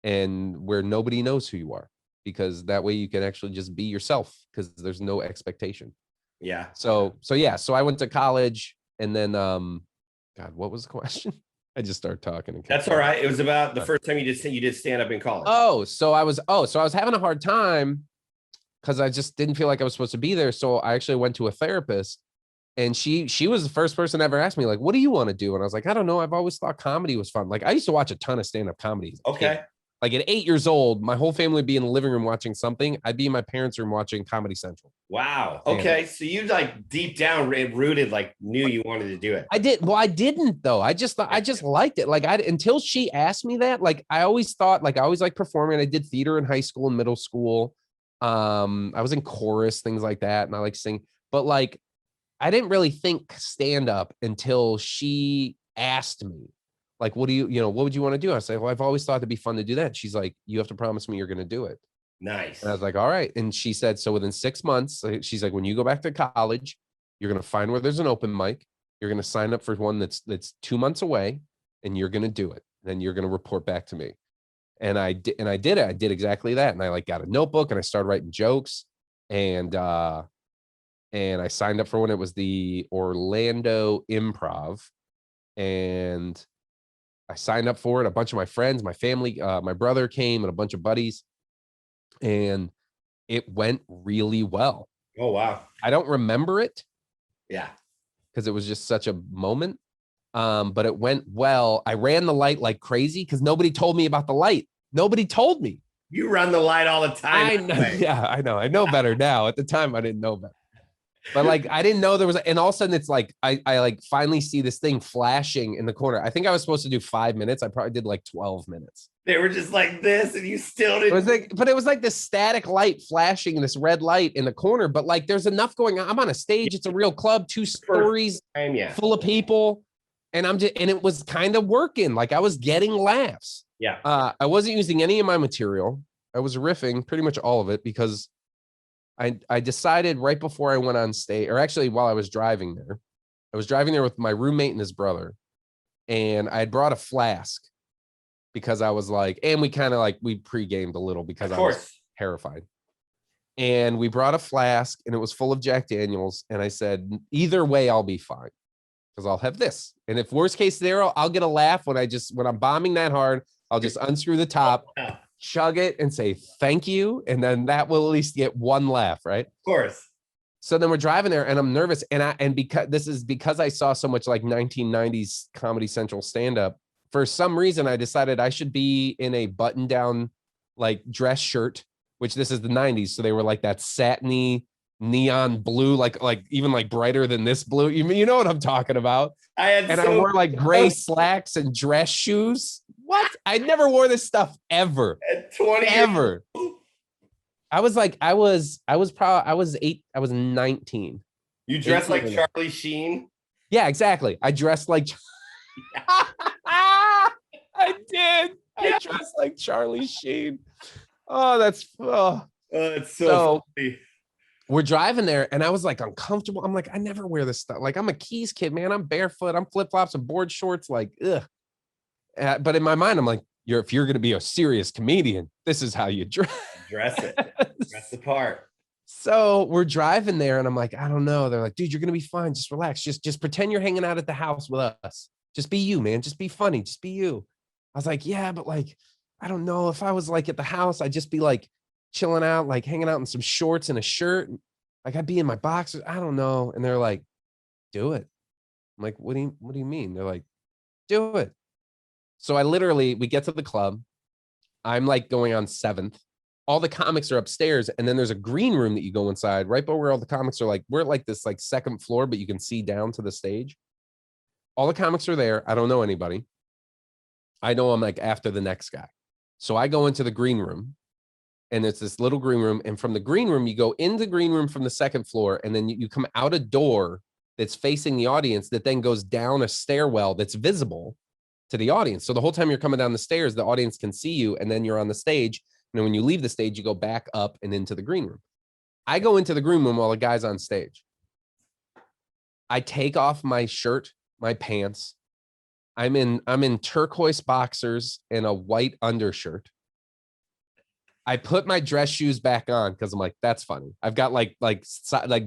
and where nobody knows who you are, because that way you can actually just be yourself because there's no expectation. Yeah. So I went to college, and then God, what was the question? I just started talking. That's all right. It was about the first time you did stand up in college. So I was having a hard time because I just didn't feel like I was supposed to be there. So I actually went to a therapist, and she was the first person to ever ask me, like, what do you want to do? And I was like, I don't know. I've always thought comedy was fun. Like I used to watch a ton of stand-up comedies. Okay. Like at 8 years old, my whole family would be in the living room watching something. I'd be in my parents' room watching Comedy Central. Wow. Okay. So you like deep down rooted, like knew you wanted to do it. I did. Well, I didn't though. I just liked it. Like until she asked me that, like I always thought, like I always liked performing. I did theater in high school and middle school. I was in chorus, things like that. And I like sing, but like, I didn't really think stand up until she asked me, like, what would you want to do? I said, well, I've always thought it'd be fun to do that. She's like, you have to promise me you're going to do it. Nice. And I was like, all right. And she said, so within 6 months, she's like, when you go back to college, you're going to find where there's an open mic. You're going to sign up for one that's 2 months away, and you're going to do it. Then you're going to report back to me. And I did it. I did exactly that. And I like got a notebook and I started writing jokes, and I signed up for one. It was the Orlando Improv, and I signed up for it. A bunch of my friends, my family, my brother came, and a bunch of buddies, and it went really well. Oh, wow. I don't remember it. Yeah. Because it was just such a moment. But it went well. I ran the light like crazy because nobody told me about the light. Nobody told me. You run the light all the time. I know. Yeah, I know. I know better now. At the time, I didn't know better. But like, I didn't know there was, and all of a sudden it's like, I like finally see this thing flashing in the corner. I think I was supposed to do 5 minutes. I probably did like 12 minutes. They were just like this, and you still didn't. It was like this static light flashing, this red light in the corner. But like, there's enough going on. I'm on a stage. It's a real club, 2 stories, full of people. And it was kind of working. Like I was getting laughs. Yeah. I wasn't using any of my material. I was riffing pretty much all of it because I decided right before I went on stage, or actually while I was driving there with my roommate and his brother, and I had brought a flask because I was like, and we kind of like, we pre-gamed a little because I was terrified. And we brought a flask and it was full of Jack Daniels. And I said, either way, I'll be fine because I'll have this. And if worst case scenario, I'll get a laugh when I'm bombing that hard, I'll just unscrew the top, chug it and say thank you, and then that will at least get one laugh, right? Of course. So then we're driving there and I'm nervous, and because I saw so much like 1990s Comedy Central stand-up, for some reason I decided I should be in a button-down like dress shirt, which this is the 90s, so they were like that satiny neon blue, like even like brighter than this blue. You know what I'm talking about. I wore like gray slacks and dress shoes. What? I never wore this stuff ever. At 20 ever. I was 19. You dressed like Charlie Sheen? Yeah, exactly. I dressed like I did. I dressed like Charlie Sheen. Oh, that's it's so funny. We're driving there and I was like uncomfortable. I'm like, I never wear this stuff. Like I'm a Keys kid, man. I'm barefoot. I'm flip-flops and board shorts. Like, ugh. But in my mind, I'm like, if you're going to be a serious comedian, this is how you dress. Dress it. Dress the part. So we're driving there and I'm like, I don't know. They're like, dude, you're going to be fine. Just relax. Just pretend you're hanging out at the house with us. Just be you, man. Just be funny. Just be you. I was like, yeah, but like, I don't know if I was like at the house, I'd just be like chilling out, like hanging out in some shorts and a shirt. Like I'd be in my boxers. I don't know. And they're like, do it. I'm like, what do you mean? They're like, do it. So we get to the club. I'm like going on 7th. All the comics are upstairs, and then there's a green room that you go inside, right by where all the comics are. Like we're at like this like 2nd floor, but you can see down to the stage. All the comics are there. I don't know anybody. I know I'm like after the next guy. So I go into the green room, and it's this little green room. And from the green room, you go in the green room from the 2nd floor, and then you come out a door that's facing the audience that then goes down a stairwell that's visible to the audience. So the whole time you're coming down the stairs, the audience can see you, and then you're on the stage. And then when you leave the stage, you go back up and into the green room. I go into the green room while the guy's on stage. I take off my shirt, my pants. I'm in turquoise boxers and a white undershirt. I put my dress shoes back on because I'm like, that's funny. I've got like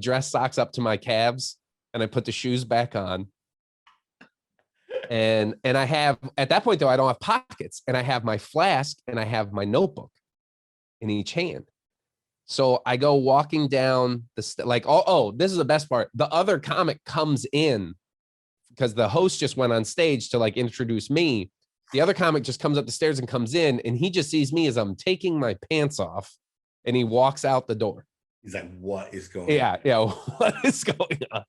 dress socks up to my calves, and I put the shoes back on. And I have, at that point though, I don't have pockets, and I have my flask and I have my notebook in each hand. So I go walking down this is the best part. The other comic comes in because the host just went on stage to like introduce me. The other comic just comes up the stairs and comes in, and he just sees me as I'm taking my pants off, and he walks out the door. He's like, what is going on? Yeah. What is going on?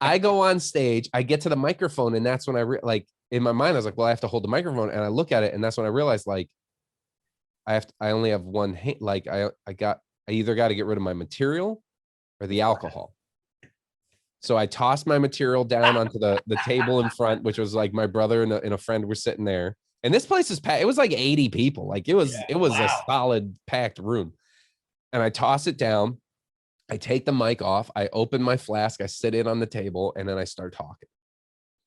I go on stage, I get to the microphone, and that's when like in my mind, I was like, well, I have to hold the microphone, and I look at it, and that's when I realized like I only have one hand. Like I either got to get rid of my material or the alcohol. So I tossed my material down onto the table in front, which was like my brother and a friend were sitting there. And this place is packed. It was like 80 people. Like it was a solid packed room. And I toss it down. I take the mic off. I open my flask. I sit in on the table, and then I start talking.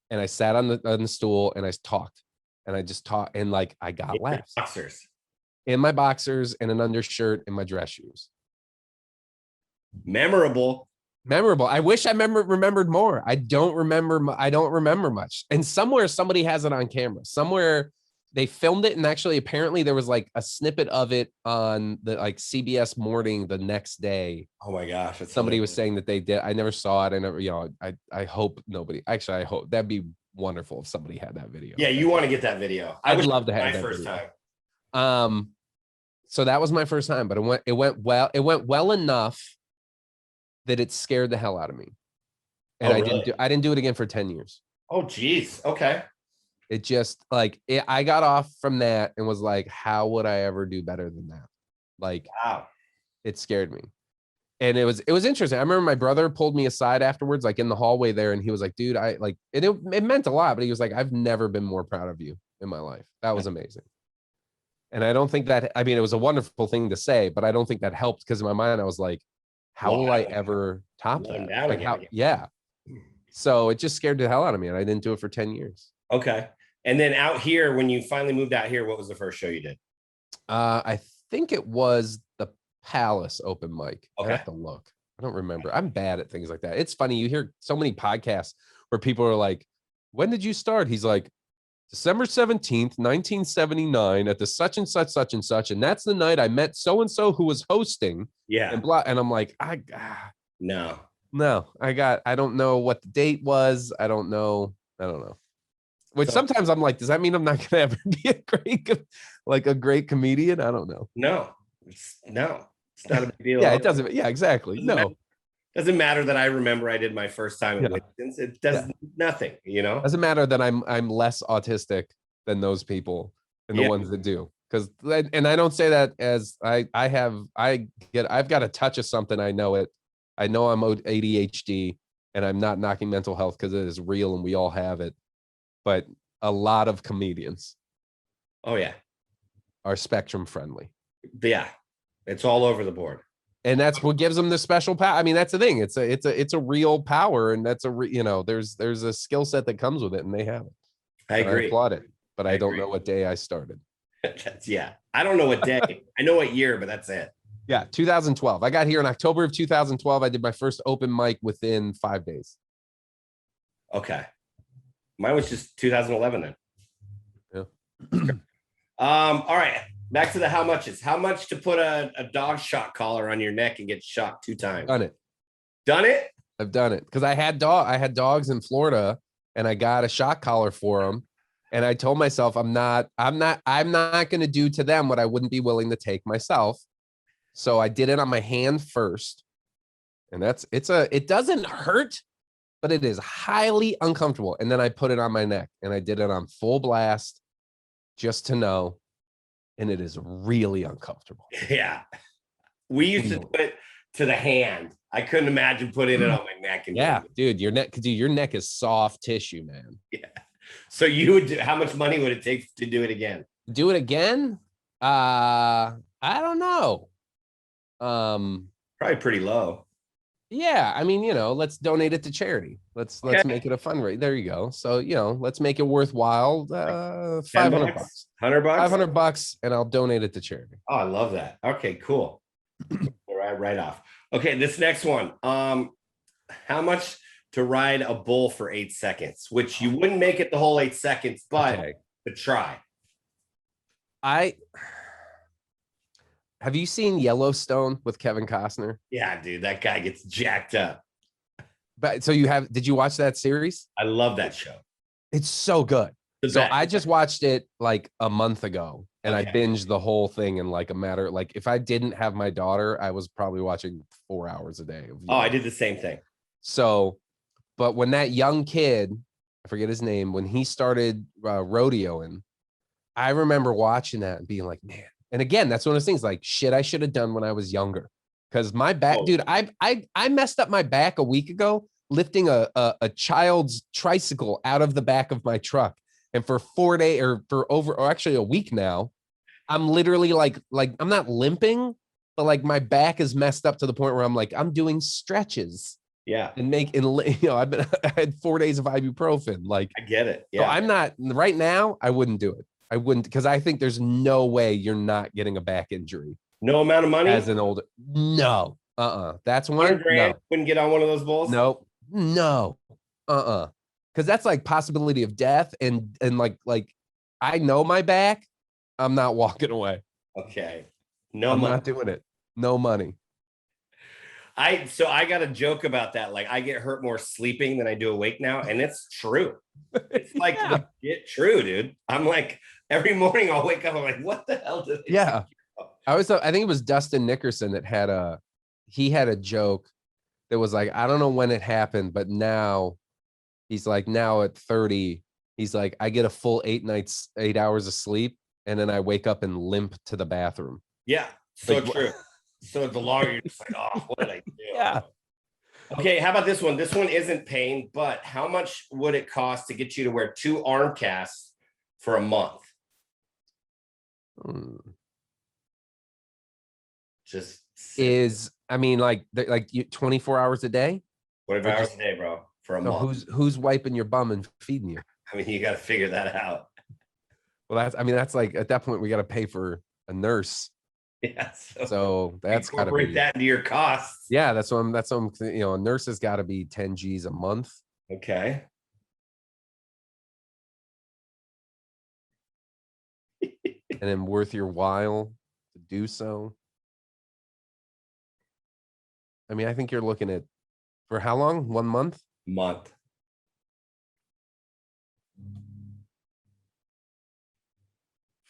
And I sat on the stool, and I talked. And I just talked, and like I got laughs. Boxers. In my boxers and an undershirt and my dress shoes. Memorable. I wish I remembered more. I don't remember much. And somewhere somebody has it on camera. Somewhere they filmed it, and actually apparently there was like a snippet of it on the like CBS morning the next day. Oh my gosh. Somebody was saying that they did. I never saw it. I never, I hope nobody, actually I hope that'd be wonderful if somebody had that video. Yeah, you want to get that video. I'd love to have my first video. time. So that was my first time, but it went well enough that it scared the hell out of me. And really? I didn't do it again for 10 years. Oh, geez. Okay. It just like, I got off from that and was like, how would I ever do better than that? Like, wow. It scared me. And it was interesting. I remember my brother pulled me aside afterwards, like in the hallway there. And he was like, dude, it meant a lot, but he was like, I've never been more proud of you in my life. That was amazing. And I don't think that, I mean, it was a wonderful thing to say, but I don't think that helped, because in my mind, I was like, how will I ever top that? Like how, yeah. So it just scared the hell out of me, and I didn't do it for 10 years. Okay. And then out here, when you finally moved out here, what was the first show you did? I think it was the Palace open mic. Okay. I have to look. I don't remember. I'm bad at things like that. It's funny. You hear so many podcasts where people are like, when did you start? He's like, December 17th, 1979 at the such and such, such and such. And that's the night I met so-and-so who was hosting. Yeah. And blah. And I'm like, no, I don't know what the date was. I don't know. Which sometimes I'm like, does that mean I'm not going to ever be a great comedian? I don't know. No, it's not a big deal. Yeah, it doesn't. Yeah, exactly. Doesn't matter that I remember I did my first time at Winston's. It does nothing, Doesn't matter that I'm less autistic than those people and the ones that do. Because, and I don't say that as I've got a touch of something. I know it. I know I'm ADHD, and I'm not knocking mental health because it is real and we all have it. But a lot of comedians, are spectrum friendly. Yeah, it's all over the board. And that's what gives them the special power. I mean, that's the thing. It's a real power, and that's there's a skill set that comes with it, and they have it. I agree. I applaud it, but I don't know what day I started. I don't know what day. I know what year, but that's it. Yeah, 2012. I got here in October of 2012. I did my first open mic within 5 days. Okay. Mine was just 2011 then. Yeah. All right. Back to the how muches. How much to put a dog shot collar on your neck and get shot 2 times? Done it. Done it? I've done it because I had dogs in Florida, and I got a shock collar for them. And I told myself I'm not going to do to them what I wouldn't be willing to take myself. So I did it on my hand first, and it doesn't hurt, but it is highly uncomfortable. And then I put it on my neck, and I did it on full blast, just to know, and it is really uncomfortable. Yeah, we used to put it to the hand. I couldn't imagine putting it on my neck. Yeah, dude, your neck is soft tissue, man. Yeah. So you would do, how much money would it take to do it again? Do it again? I don't know. Probably pretty low. Yeah, I mean, let's donate it to charity. Let's make it a fundraiser. There you go. So, let's make it worthwhile. $500. $100? $500, and I'll donate it to charity. Oh, I love that. Okay, cool. right off. Okay, this next one. How much to ride a bull for 8 seconds? Which you wouldn't make it the whole 8 seconds, but to try. Have you seen Yellowstone with Kevin Costner? Yeah, dude, that guy gets jacked up. But so did you watch that series? I love that show. It's so good. So I just watched it like a month ago, and I binged the whole thing in like a matter. Like if I didn't have my daughter, I was probably watching 4 hours a day. I did the same thing. So, but when that young kid, I forget his name, when he started rodeoing, I remember watching that and being like, man. And again, that's one of those things like shit I should have done when I was younger. Because my back, dude, I messed up my back a week ago lifting a child's tricycle out of the back of my truck. And for 4 days or actually a week now, I'm literally like I'm not limping, but like my back is messed up to the point where I'm like, I'm doing stretches. Yeah. And I had 4 days of ibuprofen. Like, I get it. Yeah. So I'm not right now. I wouldn't do it. I wouldn't, because I think there's no way you're not getting a back injury. No amount of money as an older. No. That's one. No. Wouldn't get on one of those bulls. Nope. No. Because that's like possibility of death, and like I know my back. I'm not walking away. Okay. I'm not doing it. No money. I got a joke about that. Like I get hurt more sleeping than I do awake now, and it's true. It's like legit true, dude. I'm like every morning I'll wake up. I'm like, what the hell did? Yeah. I think it was Dustin Nickerson that had a joke that was like, I don't know when it happened, but now he's like, now at 30, he's like, I get a full 8 hours of sleep, and then I wake up and limp to the bathroom. Yeah, so like, true. So the longer you're just like, oh, what did I do? Yeah. Okay, how about this one? This one isn't paying, but how much would it cost to get you to wear 2 arm casts for a month? Just like you 24 hours a day? 24 hours a day, bro, for a month. Who's wiping your bum and feeding you? I mean, you got to figure that out. Well, that's like at that point we got to pay for a nurse. Yeah. So that's got to be that into your costs. Yeah, that's what I'm a nurse has got to be 10 G's a month. Okay. And then worth your while to do so. I mean, I think you're looking at, for how long? 1 month? Month.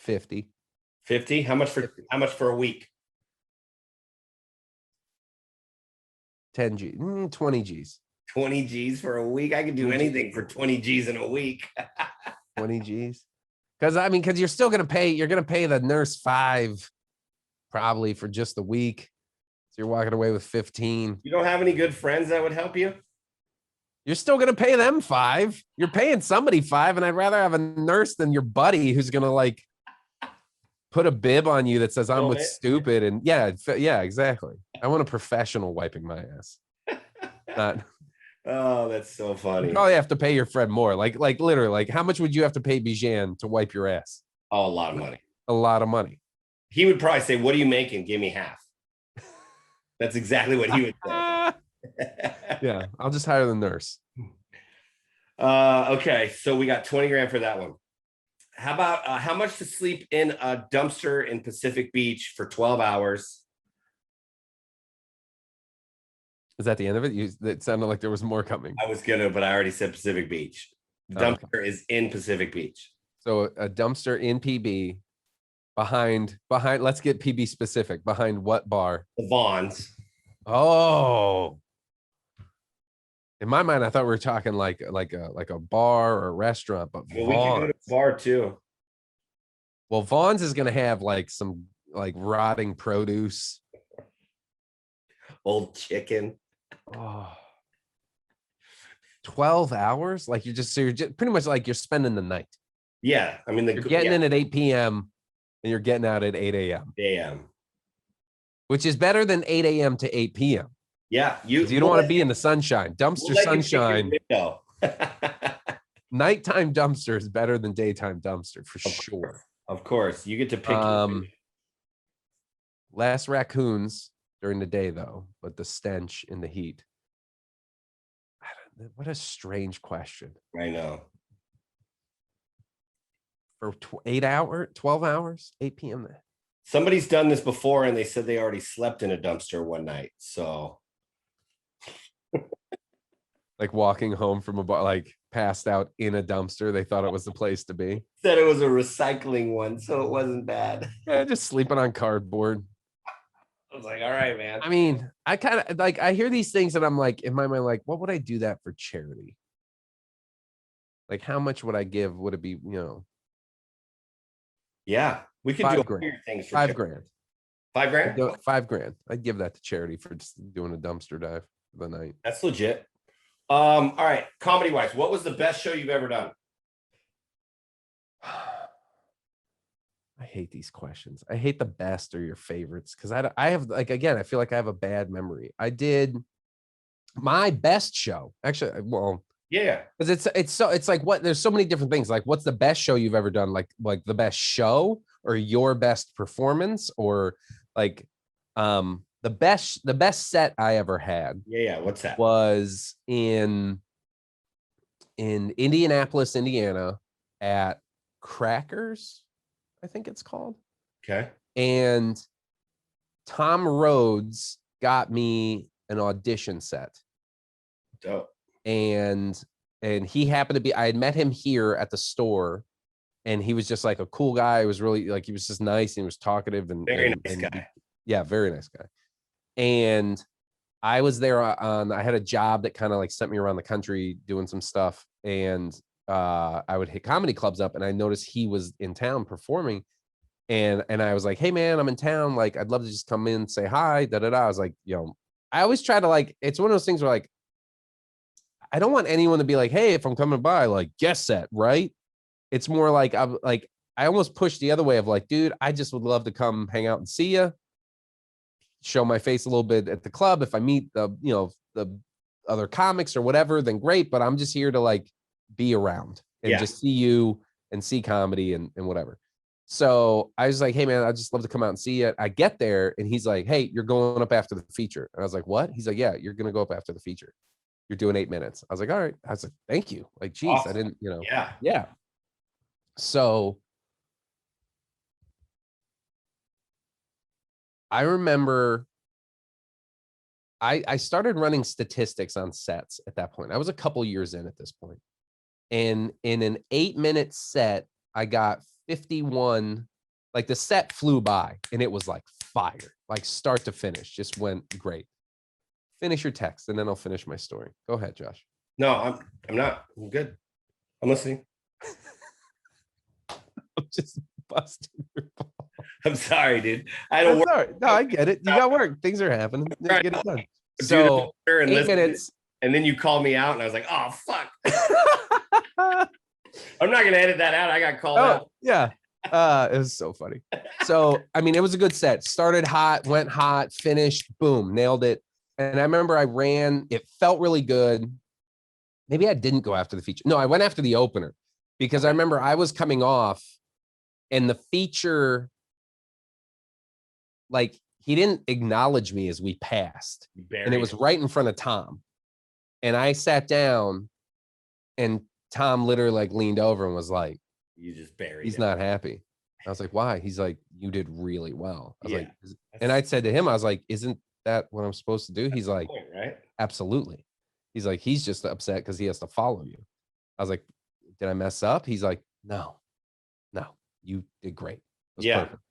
$50. How much for a week? 10 G, 20 G's. 20 G's for a week. I could do anything for 20 G's in a week. 20 G's. Because you're still going to pay the nurse $5 probably for just a week. So you're walking away with 15. You don't have any good friends that would help you? You're still going to pay them $5. You're paying somebody $5, and I'd rather have a nurse than your buddy who's going to like put a bib on you that says I'm with stupid. And yeah, exactly. I want a professional wiping my ass. Not. Oh, that's so funny. You probably have to pay your friend more. Like literally, like how much would you have to pay Bijan to wipe your ass? Oh, a lot of money. A lot of money. He would probably say, "What are you making? Give me half." That's exactly what he would say. Yeah, I'll just hire the nurse. Okay, so we got 20 grand for that one. How about how much to sleep in a dumpster in Pacific Beach for 12 hours? Is that the end of it? It sounded like there was more coming. I was gonna, but I already said Pacific Beach. The dumpster is in Pacific Beach. So a dumpster in PB behind, let's get PB specific. Behind what bar? The Vons. Oh. In my mind, I thought we were talking like a bar or a restaurant, but well, we can go to a bar too. Well, Vaughn's is gonna have like some like rotting produce, old chicken. Oh. 12 hours? Like you're just pretty much like you're spending the night. Yeah, I mean, you're getting in at 8 p.m. and you're getting out at 8 a.m. Which is better than 8 a.m. to 8 p.m. Yeah, you don't want to be in the sunshine. Dumpster sunshine. Nighttime dumpster is better than daytime dumpster for sure. Of course, you get to pick. Less raccoons during the day though, but the stench in the heat. What a strange question. I know. For 8 hours, 12 hours, 8 p.m. Somebody's done this before and they said they already slept in a dumpster one night. So like walking home from a bar, like passed out in a dumpster. They thought it was the place to be. Said it was a recycling one, so it wasn't bad. Yeah, just sleeping on cardboard. I was like, all right, man. I mean, I kind of like, I hear these things and I'm like, in my mind, like, what would I do that for charity? Like, how much would I give? Would it be, you know? Yeah, we could do things for $5 grand. $5 grand? $5 grand. I'd give that to charity for just doing a dumpster dive for the night. That's legit. All right, comedy wise, what was the best show you've ever done? I hate these questions. I hate the best or your favorites because I have, like, again, I feel like I have a bad memory. I did my best show actually. Well, yeah, because it's like what, there's so many different things. Like, what's the best show you've ever done? Like the best show or your best performance or like the best set I ever had. Yeah. What's that? Was in Indianapolis, Indiana, at Crackers, I think it's called. Okay. And Tom Rhodes got me an audition set. Dope. And he happened to be, I had met him here at the store and he was just like a cool guy. It was really like, he was just nice and he was talkative and very nice guy. Yeah, very nice guy. And I was there I had a job that kind of like sent me around the country doing some stuff. And I would hit comedy clubs up and I noticed he was in town performing. And I was like, hey man, I'm in town. Like, I'd love to just come in, say hi, da-da-da. I was like, you know, I always try to like, it's one of those things where like, I don't want anyone to be like, hey, if I'm coming by, like, guest set, right? It's more like, I almost push the other way of like, dude, I just would love to come hang out and see you. Show my face a little bit at the club. If I meet the other comics or whatever, then great. But I'm just here to like be around and just see you and see comedy and whatever. So I was like, hey man, I'd just love to come out and see it. I get there and he's like, hey, you're going up after the feature. And I was like, what? He's like, yeah, you're going to go up after the feature. You're doing 8 minutes. I was like, all right. I was like, thank you. Like, geez, awesome. I didn't, you know. Yeah. So I remember I started running statistics on sets at that point. I was a couple years in at this point. And in an 8-minute set, I got 51. Like, the set flew by and it was like fire, like start to finish, just went great. Finish your text and then I'll finish my story. Go ahead, Josh. No, I'm not. I'm good. I'm listening. I'm just busting your ball. I'm sorry, dude. I don't work. No, I get it. You got work. Things are happening. Right. Get it done. So 8 minutes. And then you called me out and I was like, oh, fuck. I'm not going to edit that out. I got called out. Yeah. It was so funny. So, I mean, it was a good set. Started hot, went hot, finished, boom, nailed it. And I remember I ran, it felt really good. Maybe I didn't go after the feature. No, I went after the opener because I remember I was coming off and the feature, like, he didn't acknowledge me as we passed. And it was right in front of Tom. And I sat down and Tom literally like leaned over and was like, You just buried He's him. not happy. I was like, why? He's like, you did really well. I was Yeah, like, and I said to him, I was like, isn't that what I'm supposed to do? He's like, point, right? absolutely. He's like, he's just upset because he has to follow you. I was like, did I mess up? He's like, no, you did great. It was perfect.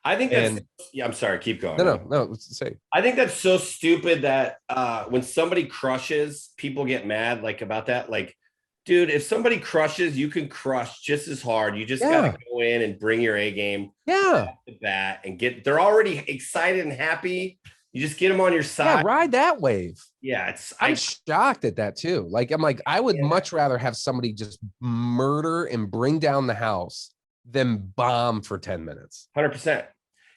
I think that's, And I'm sorry, keep going. No, let's say. I think that's so stupid that when somebody crushes, people get mad like about that. Like, dude, if somebody crushes, you can crush just as hard. You just got to go in and bring your A game. Yeah. The bat and they're already excited and happy. You just get them on your side. Yeah, ride that wave. Yeah, I'm shocked at that too. Like, I'm like, I would much rather have somebody just murder and bring down the house than bomb for 10 minutes. 100%.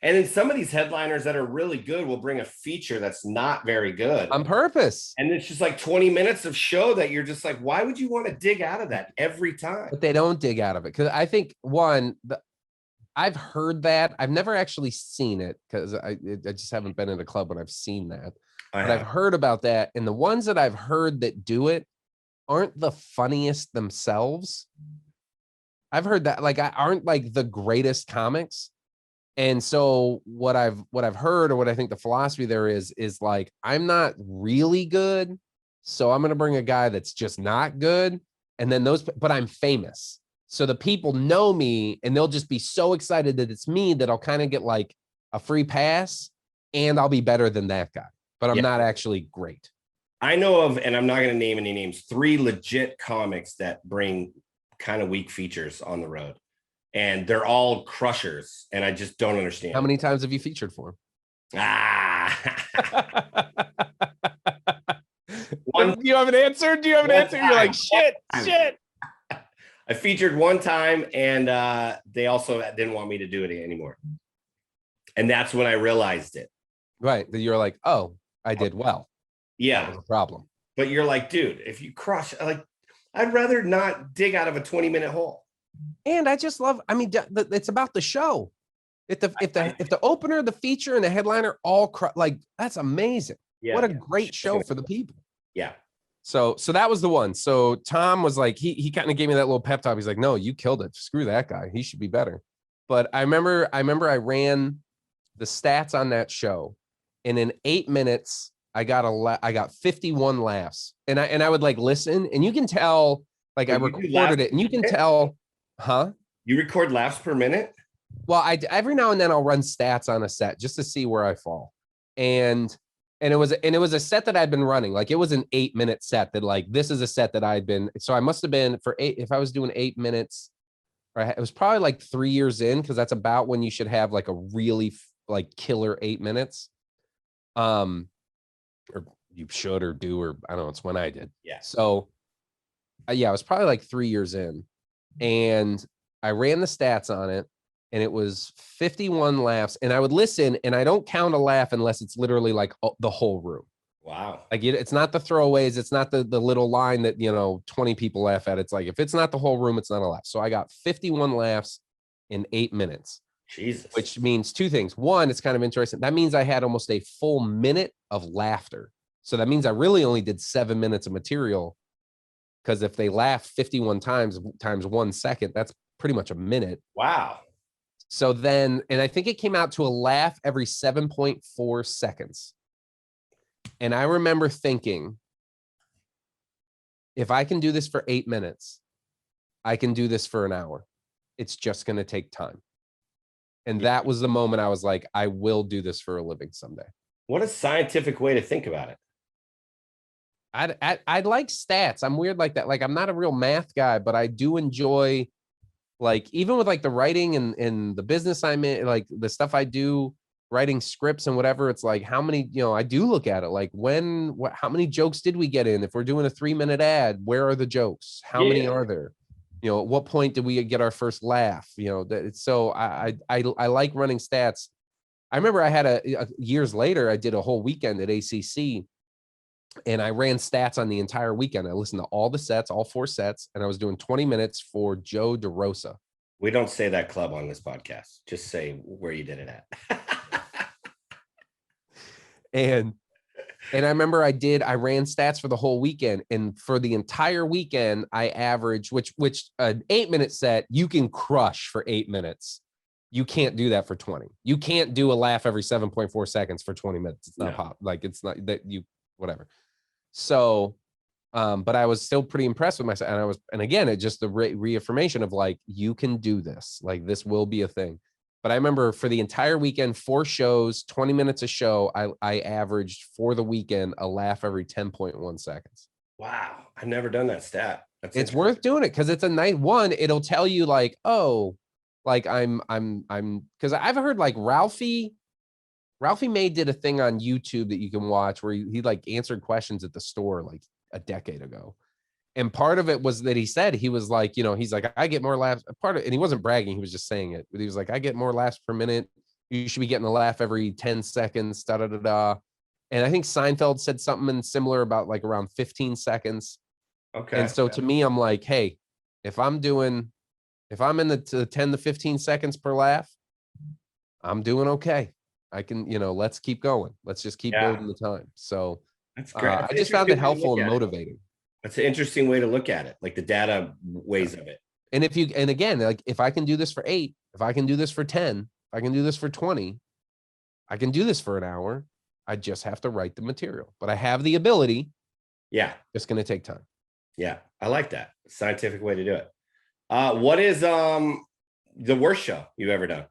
And then some of these headliners that are really good will bring a feature that's not very good on purpose. And it's just like 20 minutes of show that you're just like, why would you want to dig out of that every time? But they don't dig out of it. Because I think I've heard that. I've never actually seen it because I just haven't been in a club when I've seen that. But I've heard about that. And the ones that I've heard that do it aren't the funniest themselves. I've heard that like aren't like the greatest comics. And so what I've heard, or what I think the philosophy there is like, I'm not really good. So I'm going to bring a guy that's just not good. And then but I'm famous. So the people know me and they'll just be so excited that it's me that I'll kind of get like a free pass and I'll be better than that guy, but I'm not actually great. I know of, and I'm not going to name any names, 3 legit comics that bring kind of weak features on the road. And they're all crushers, and I just don't understand. How many times have you featured for him? Do you have an answer? Do you have an answer? You're like, shit. I featured one time, and they also didn't want me to do it anymore. And that's when I realized it. Right. That you're like, oh, I did well. Yeah. That was a problem. But you're like, dude, if you crush, like, I'd rather not dig out of a 20-minute hole. And I just love, I mean, it's about the show. If the opener, the feature, and the headliner all like, that's amazing. Yeah, what a great show for the people. Yeah. So that was the one. So Tom was like, he kind of gave me that little pep talk. He's like, no, you killed it. Screw that guy. He should be better. But I remember I ran the stats on that show, and in 8 minutes, I got 51 laughs. And I would like listen, and you can tell, like, I recorded it, and you can tell. Huh? You record laughs per minute? Well, every now and then I'll run stats on a set just to see where I fall. And it was a set that I'd been running. Like, it was an 8-minute set that, like, this is a set that I'd been. So I must have been if I was doing 8 minutes, right, it was probably like 3 years in, because that's about when you should have like a really like killer 8 minutes. Or you should or do, or I don't know, it's when I did. Yeah. So yeah, I was probably like 3 years in. And I ran the stats on it, and it was 51 laughs. And I would listen, and I don't count a laugh unless it's literally like the whole room. Wow. Like, it's not the throwaways. It's not the little line that, 20 people laugh at. It's like, if it's not the whole room, it's not a laugh. So I got 51 laughs in 8 minutes. Jesus. Which means 2 things. One, it's kind of interesting. That means I had almost a full minute of laughter. So that means I really only did 7 minutes of material. Because if they laugh 51 times 1 second, that's pretty much a minute. Wow. So then, and I think it came out to a laugh every 7.4 seconds. And I remember thinking, if I can do this for 8 minutes, I can do this for an hour. It's just going to take time. And that was the moment I was like, I will do this for a living someday. What a scientific way to think about it. I like stats. I'm weird like that. Like, I'm not a real math guy, but I do enjoy, like, even with like the writing and the business I'm in, like the stuff I do, writing scripts and whatever. It's like, how many, I do look at it like, how many jokes did we get in? If we're doing a 3-minute ad, where are the jokes? How many are there? At what point did we get our first laugh? So I like running stats. I remember I had years later, I did a whole weekend at ACC. And I ran stats on the entire weekend. I listened to all the sets, all 4 sets, and I was doing 20 minutes for Joe DeRosa. We don't say that club on this podcast. Just say where you did it at. And And I remember I ran stats for the whole weekend. And for the entire weekend, I averaged, which an 8-minute set, you can crush for 8 minutes. You can't do that for 20. You can't do a laugh every 7.4 seconds for 20 minutes. It's not like it's not that you, whatever. So, but I was still pretty impressed with myself. And again, it just the reaffirmation of like, you can do this, like this will be a thing. But I remember for the entire weekend, 4 shows, 20 minutes a show, I averaged for the weekend a laugh every 10.1 seconds. Wow. I've never done that stat. It's worth doing it because it's a night one. It'll tell you like, oh, like I'm because I've heard like Ralphie May did a thing on YouTube that you can watch where he like answered questions at the store like a decade ago. And part of it was that he said, he was like, he's like, I get more laughs. And he wasn't bragging. He was just saying it. But he was like, I get more laughs per minute. You should be getting a laugh every 10 seconds, da, da, da, da. And I think Seinfeld said something similar about like around 15 seconds. Okay. And so to me, I'm like, hey, if I'm in the 10 to 15 seconds per laugh, I'm doing okay. I can, let's keep going. Let's just keep building the time. So that's great. I just found it helpful and motivating. That's an interesting way to look at it, like the data ways of it. And again, like if I can do this for 8, if I can do this for 10, if I can do this for 20, I can do this for an hour. I just have to write the material, but I have the ability. Yeah. It's going to take time. Yeah. I like that scientific way to do it. What is the worst show you've ever done?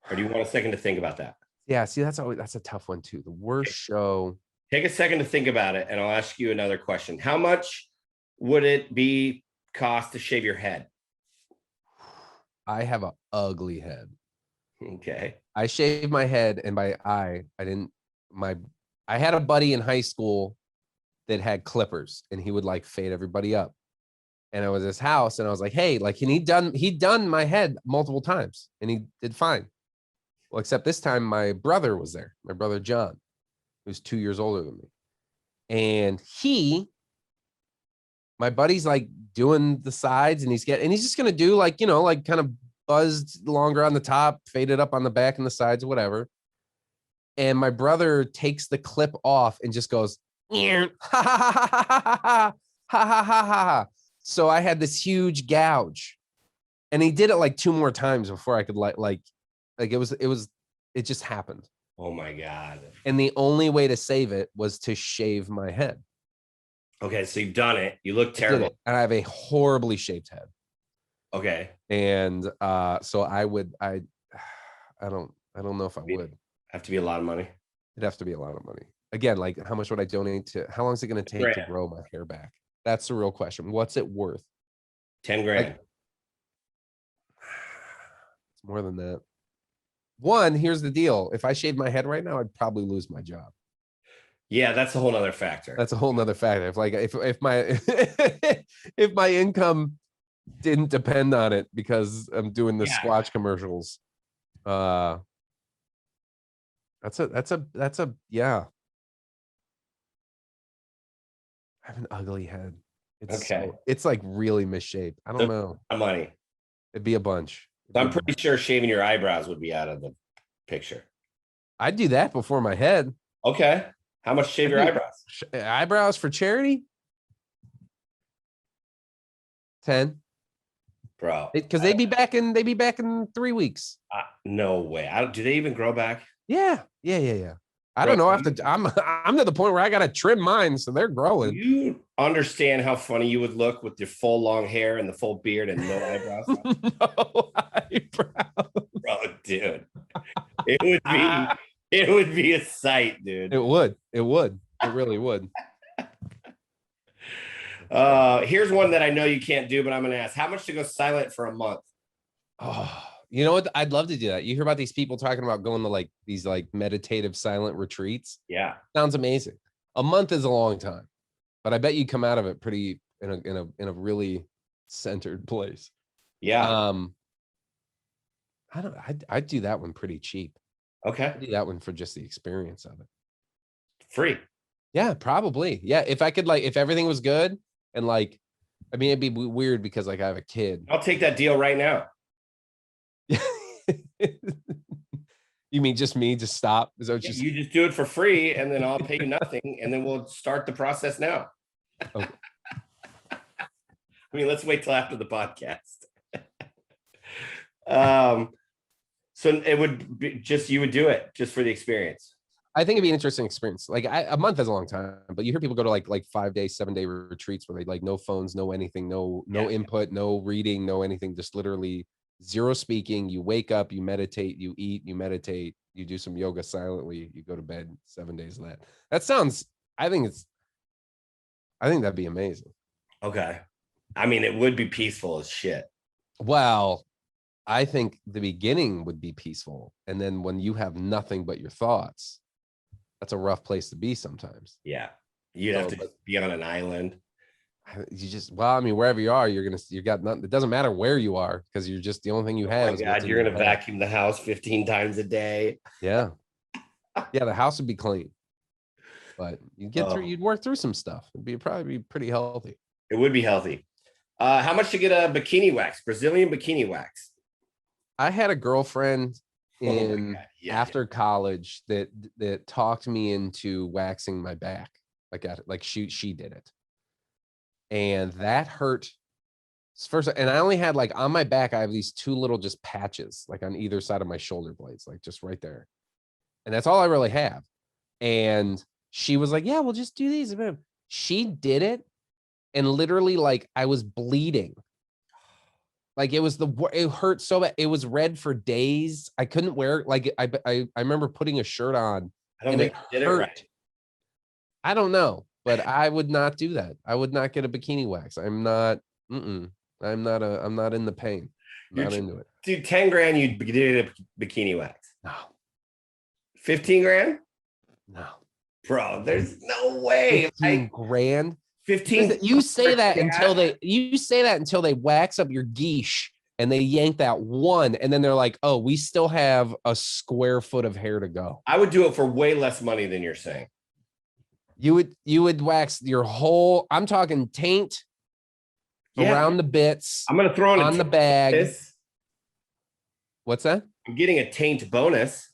Or do you want a second to think about that? Yeah. See, that's a tough one too. The worst show. Take a second to think about it, and I'll ask you another question. How much would it cost to shave your head? I have an ugly head. Okay. I shaved my head, and by I had a buddy in high school that had clippers, and he would like fade everybody up. And I was at his house, and I was like, hey, like, he'd done my head multiple times, and he did fine. Well, except this time my brother was there, my brother John, who's 2 years older than me. And my buddy's like doing the sides, and he's just going to do like, like kind of buzzed longer on the top, faded up on the back and the sides, whatever. And my brother takes the clip off and just goes, ha ha ha ha ha ha ha ha ha. So I had this huge gouge, and he did it like 2 more times before I could it just happened. Oh my God. And the only way to save it was to shave my head. Okay. So you've done it. You look terrible. And I have a horribly shaped head. Okay. And so I don't know if I would. Have to be a lot of money. It'd have to be a lot of money. Again, like how much would I donate how long is it going to take to grow my hair back? That's the real question. What's it worth? 10 grand. It's more than that. One, here's the deal. If I shaved my head right now, I'd probably lose my job. Yeah, that's a whole nother factor. That's a whole nother factor. If my if my income didn't depend on it because I'm doing the Squatch commercials, that's a yeah. I have an ugly head. It's like really misshaped. I don't know. Money. It'd be a bunch. So I'm pretty sure shaving your eyebrows would be out of the picture. I'd do that before my head. Okay. How much shave your eyebrows? Eyebrows for charity? 10. Bro. Because they'd be back in 3 weeks. No way. Do they even grow back? Yeah. I don't know. I'm to the point where I gotta trim mine, so they're growing. You understand how funny you would look with your full long hair and the full beard and no eyebrows? No eyebrows. Bro, dude. It would be a sight, dude. It would. It really would. Here's one that I know you can't do, but I'm gonna ask. How much to go silent for a month? Oh, you know what? I'd love to do that. You hear about these people talking about going to like these like meditative silent retreats? Yeah. Sounds amazing. A month is a long time, but I bet you come out of it pretty in a really centered place. Yeah. I'd do that one pretty cheap. Okay. I'd do that one for just the experience of it. Free. Yeah, probably. Yeah. If I could if everything was good and it'd be weird because I have a kid. I'll take that deal right now. You mean just me? Just stop? Is that You just do it for free, and then I'll pay you nothing, and then we'll start the process now. Okay. I mean, let's wait till after the podcast. So it would be just, you would do it just for the experience. I think it'd be an interesting experience. Like a month is a long time, but you hear people go to like 5 day, 7 day retreats where they like no phones, no anything, no input, no reading, no anything, just literally zero speaking. You wake up, you meditate, you eat, you meditate, you do some yoga silently, you go to bed. 7 days of that. That sounds, I think that'd be amazing. Okay. I mean, it would be peaceful as shit. Well, I think the beginning would be peaceful. And then when you have nothing but your thoughts, that's a rough place to be sometimes. Yeah. You'd have to be on an island. You just, well, I mean, wherever you are, you got nothing. It doesn't matter where you are because you're just, the only thing you have. Oh my God, you're going to vacuum the house 15 times a day. Yeah. Yeah. The house would be clean, but you'd get through, you'd work through some stuff. It'd probably be pretty healthy. It would be healthy. How much to get a bikini wax, Brazilian bikini wax? I had a girlfriend after college that talked me into waxing my back. Like she did it. And that hurt first. And I only had like on my back, I have these two little just patches, like on either side of my shoulder blades, like just right there. And that's all I really have. And she was like, yeah, we'll just do these. She did it. And literally like I was bleeding. Like it hurt so bad. It was red for days. I couldn't wear it. Like I remember putting a shirt on. I don't think you did it right. I don't know, but I would not do that. I would not get a bikini wax. I'm not in the pain. I'm not into it. Dude, 10 grand, you'd get a bikini wax. No. 15 grand? No. Bro, there's no way. 15 grand? 15. You say that until they wax up your geesh and they yank that one, and then they're like, oh, we still have a square foot of hair to go. I would do it for way less money than you're saying. You would wax your whole, I'm talking taint around the bits. I'm gonna throw on the bag. Bonus. What's that? I'm getting a taint bonus.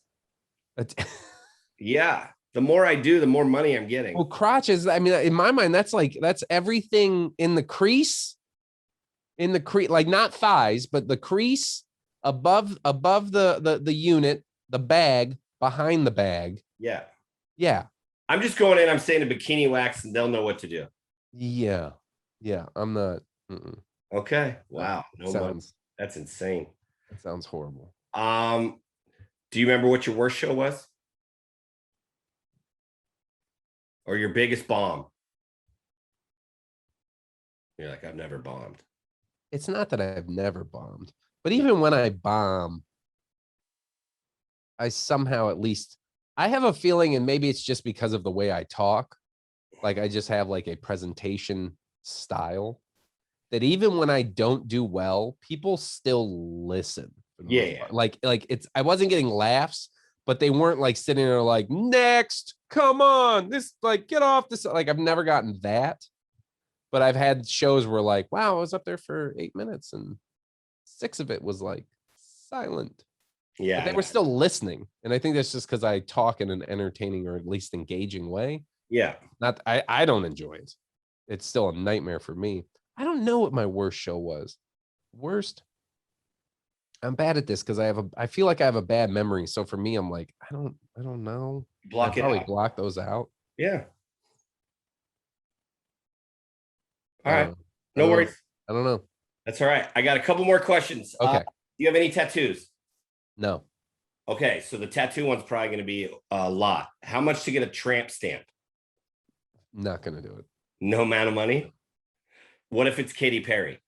Yeah. The more I do, the more money I'm getting. Well, crotches, I mean, in my mind, that's everything in the crease, like not thighs, but the crease above the unit, the bag, behind the bag. Yeah. Yeah. I'm just going in, I'm saying a bikini wax and they'll know what to do. Yeah. Yeah. I'm not. Okay. Wow. That's insane. That sounds horrible. Do you remember what your worst show was? Or your biggest bomb? You're like, I've never bombed. It's not that I've never bombed, but even when I bomb, I somehow at least, I have a feeling, and maybe it's just because of the way I talk, like I just have like a presentation style, that even when I don't do well, people still listen. Yeah. Like it's, I wasn't getting laughs, but they weren't like sitting there like, next, come on, this, like, get off this. Like, I've never gotten that, but I've had shows where like, wow, I was up there for 8 minutes and 6 of it was like silent. Yeah. But they were still listening. And I think that's just because I talk in an entertaining or at least engaging way. Yeah. I don't enjoy it. It's still a nightmare for me. I don't know what my worst show was. Worst. I'm bad at this because I feel like I have a bad memory. So for me, I'm like, I don't know. Block it out. Block those out. Yeah. All right. No worries. I don't know. That's all right. I got a couple more questions. Okay. Do you have any tattoos? No. Okay. So the tattoo one's probably going to be a lot. How much to get a tramp stamp? Not going to do it. No amount of money? What if it's Katy Perry?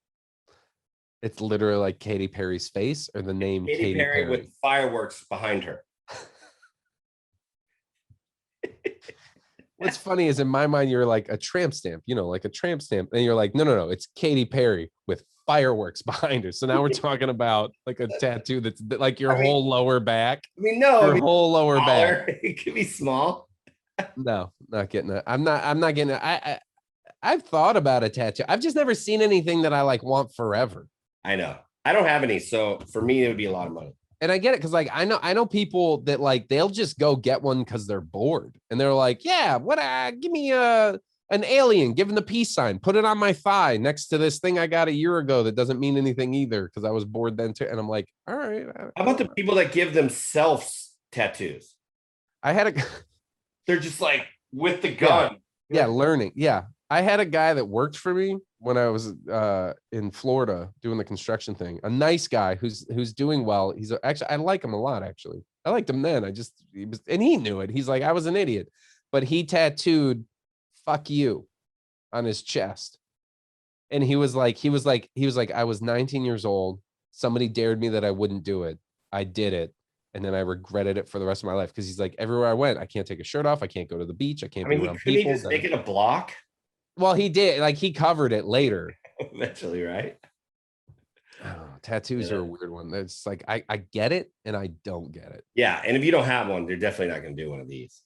It's literally like Katy Perry's face or the name Katy Perry with fireworks behind her. What's funny is in my mind, you're like a tramp stamp, like a tramp stamp. And you're like, no, it's Katy Perry with fireworks behind her. So now we're talking about like a tattoo that's like your whole lower back. Your whole lower back. It could be small. No, not getting it. I'm not getting it. I've thought about a tattoo. I've just never seen anything that I like want forever. I know. I don't have any. So for me, it would be a lot of money. And I get it because like I know people that like they'll just go get one because they're bored and they're like, yeah, what give me an alien, give him the peace sign, put it on my thigh next to this thing I got a year ago that doesn't mean anything either because I was bored then too. And I'm like, all right. How about the people that give themselves tattoos? I had a They're just like with the gun. yeah, learning. Yeah. I had a guy that worked for me when I was in Florida doing the construction thing. A nice guy who's doing well. He's actually I like him a lot. Actually, I liked him then. And he knew it. He's like I was an idiot, but he tattooed "fuck you" on his chest, and he was like I was 19 years old. Somebody dared me that I wouldn't do it. I did it. And then I regretted it for the rest of my life because he's like, everywhere I went, I can't take a shirt off. I can't go to the beach. I can't be around people. He just make it a block? Well, he did. Like, he covered it later. Eventually, right? Oh, tattoos are a weird one. It's like, I get it and I don't get it. Yeah. And if you don't have one, you're definitely not going to do one of these.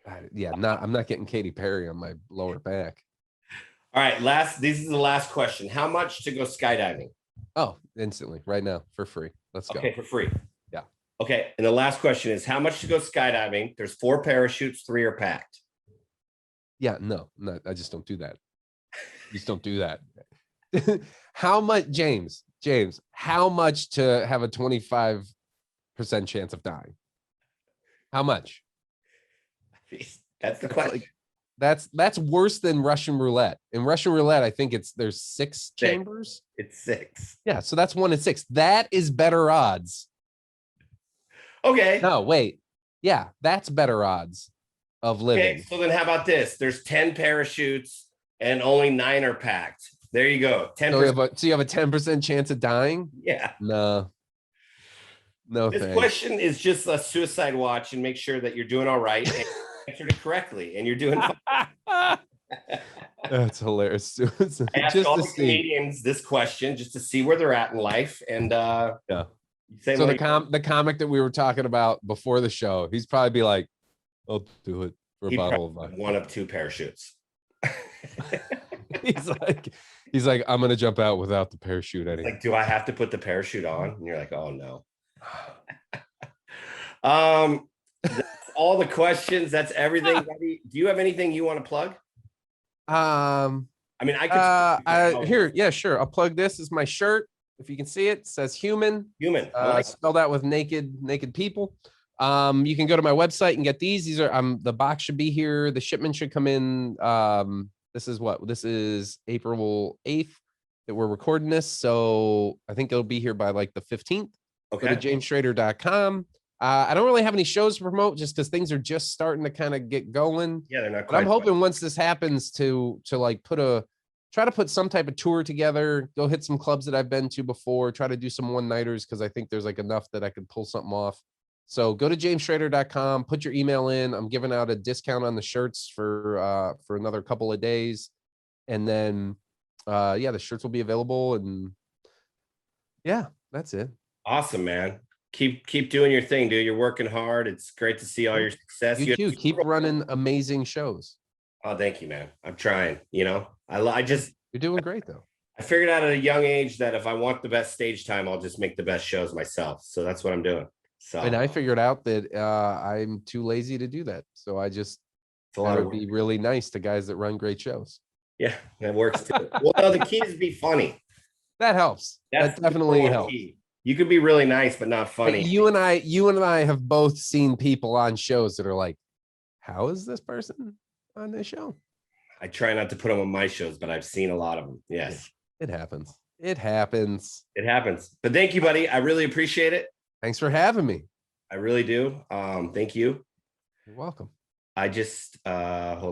I'm not getting Katy Perry on my lower back. All right. This is the last question. How much to go skydiving? Oh, instantly, right now, for free. Let's go. Okay, for free. Yeah. Okay. And the last question is how much to go skydiving? There's 4 parachutes, 3 are packed. Yeah, no, I just don't do that. Just don't do that. How much, James, how much to have a 25% chance of dying? How much? That's the question. Like, that's worse than Russian roulette. In Russian roulette, I think there's 6 chambers. It's 6. Yeah, so that's 1 in 6. That is better odds. Okay. No, wait. Yeah, that's better odds of living. Okay, so then how about this? There's 10 parachutes and only 9 are packed. There you go. 10%. So you have a 10% chance of dying? Yeah. No, this thanks. question is just a suicide watch and make sure that you're doing all right and answered it correctly and you're doing fine. That's hilarious. I asked all the comedians this question just to see where they're at in life. And yeah. So the comic that we were talking about before the show, he's probably be like, I'll do it for a bottle of wine. 1 of 2 parachutes. he's like, I'm gonna jump out without the parachute anyway. Like, do I have to put the parachute on? And you're like, oh no. That's all the questions. That's everything. Buddy. Do you have anything you want to plug? I mean, I could here, yeah, sure. I'll plug this. Is my shirt. If you can see it, says human. Spelled out with naked people. You can go to my website and get these. These are the box should be here. The shipment should come in. This is April 8th that we're recording this. So I think it'll be here by like the 15th. Okay. Go to jamesschrader.com. I don't really have any shows to promote just because things are just starting to kind of get going. Yeah, they're not quite. But I'm hoping once this happens to like try to put some type of tour together, go hit some clubs that I've been to before, try to do some one-nighters because I think there's like enough that I could pull something off. So go to jamesschrader.com, put your email in. I'm giving out a discount on the shirts for another couple of days. And then the shirts will be available. And yeah, that's it. Awesome, man. Keep doing your thing, dude. You're working hard. It's great to see all your success. You too. Keep running amazing shows. Oh, thank you, man. I'm trying, you're doing great though. I figured out at a young age that if I want the best stage time, I'll just make the best shows myself. So that's what I'm doing. So, and I figured out that I'm too lazy to do that. So I just would be really nice to guys that run great shows. Yeah, that works too. Well, no, the key is be funny. That helps. That definitely helps. Key. You could be really nice, but not funny. But you and I have both seen people on shows that are like, how is this person on this show? I try not to put them on my shows, but I've seen a lot of them. Yes. It happens. It happens. But thank you, buddy. I really appreciate it. Thanks for having me. I really do. Thank you. You're welcome. I just hold on.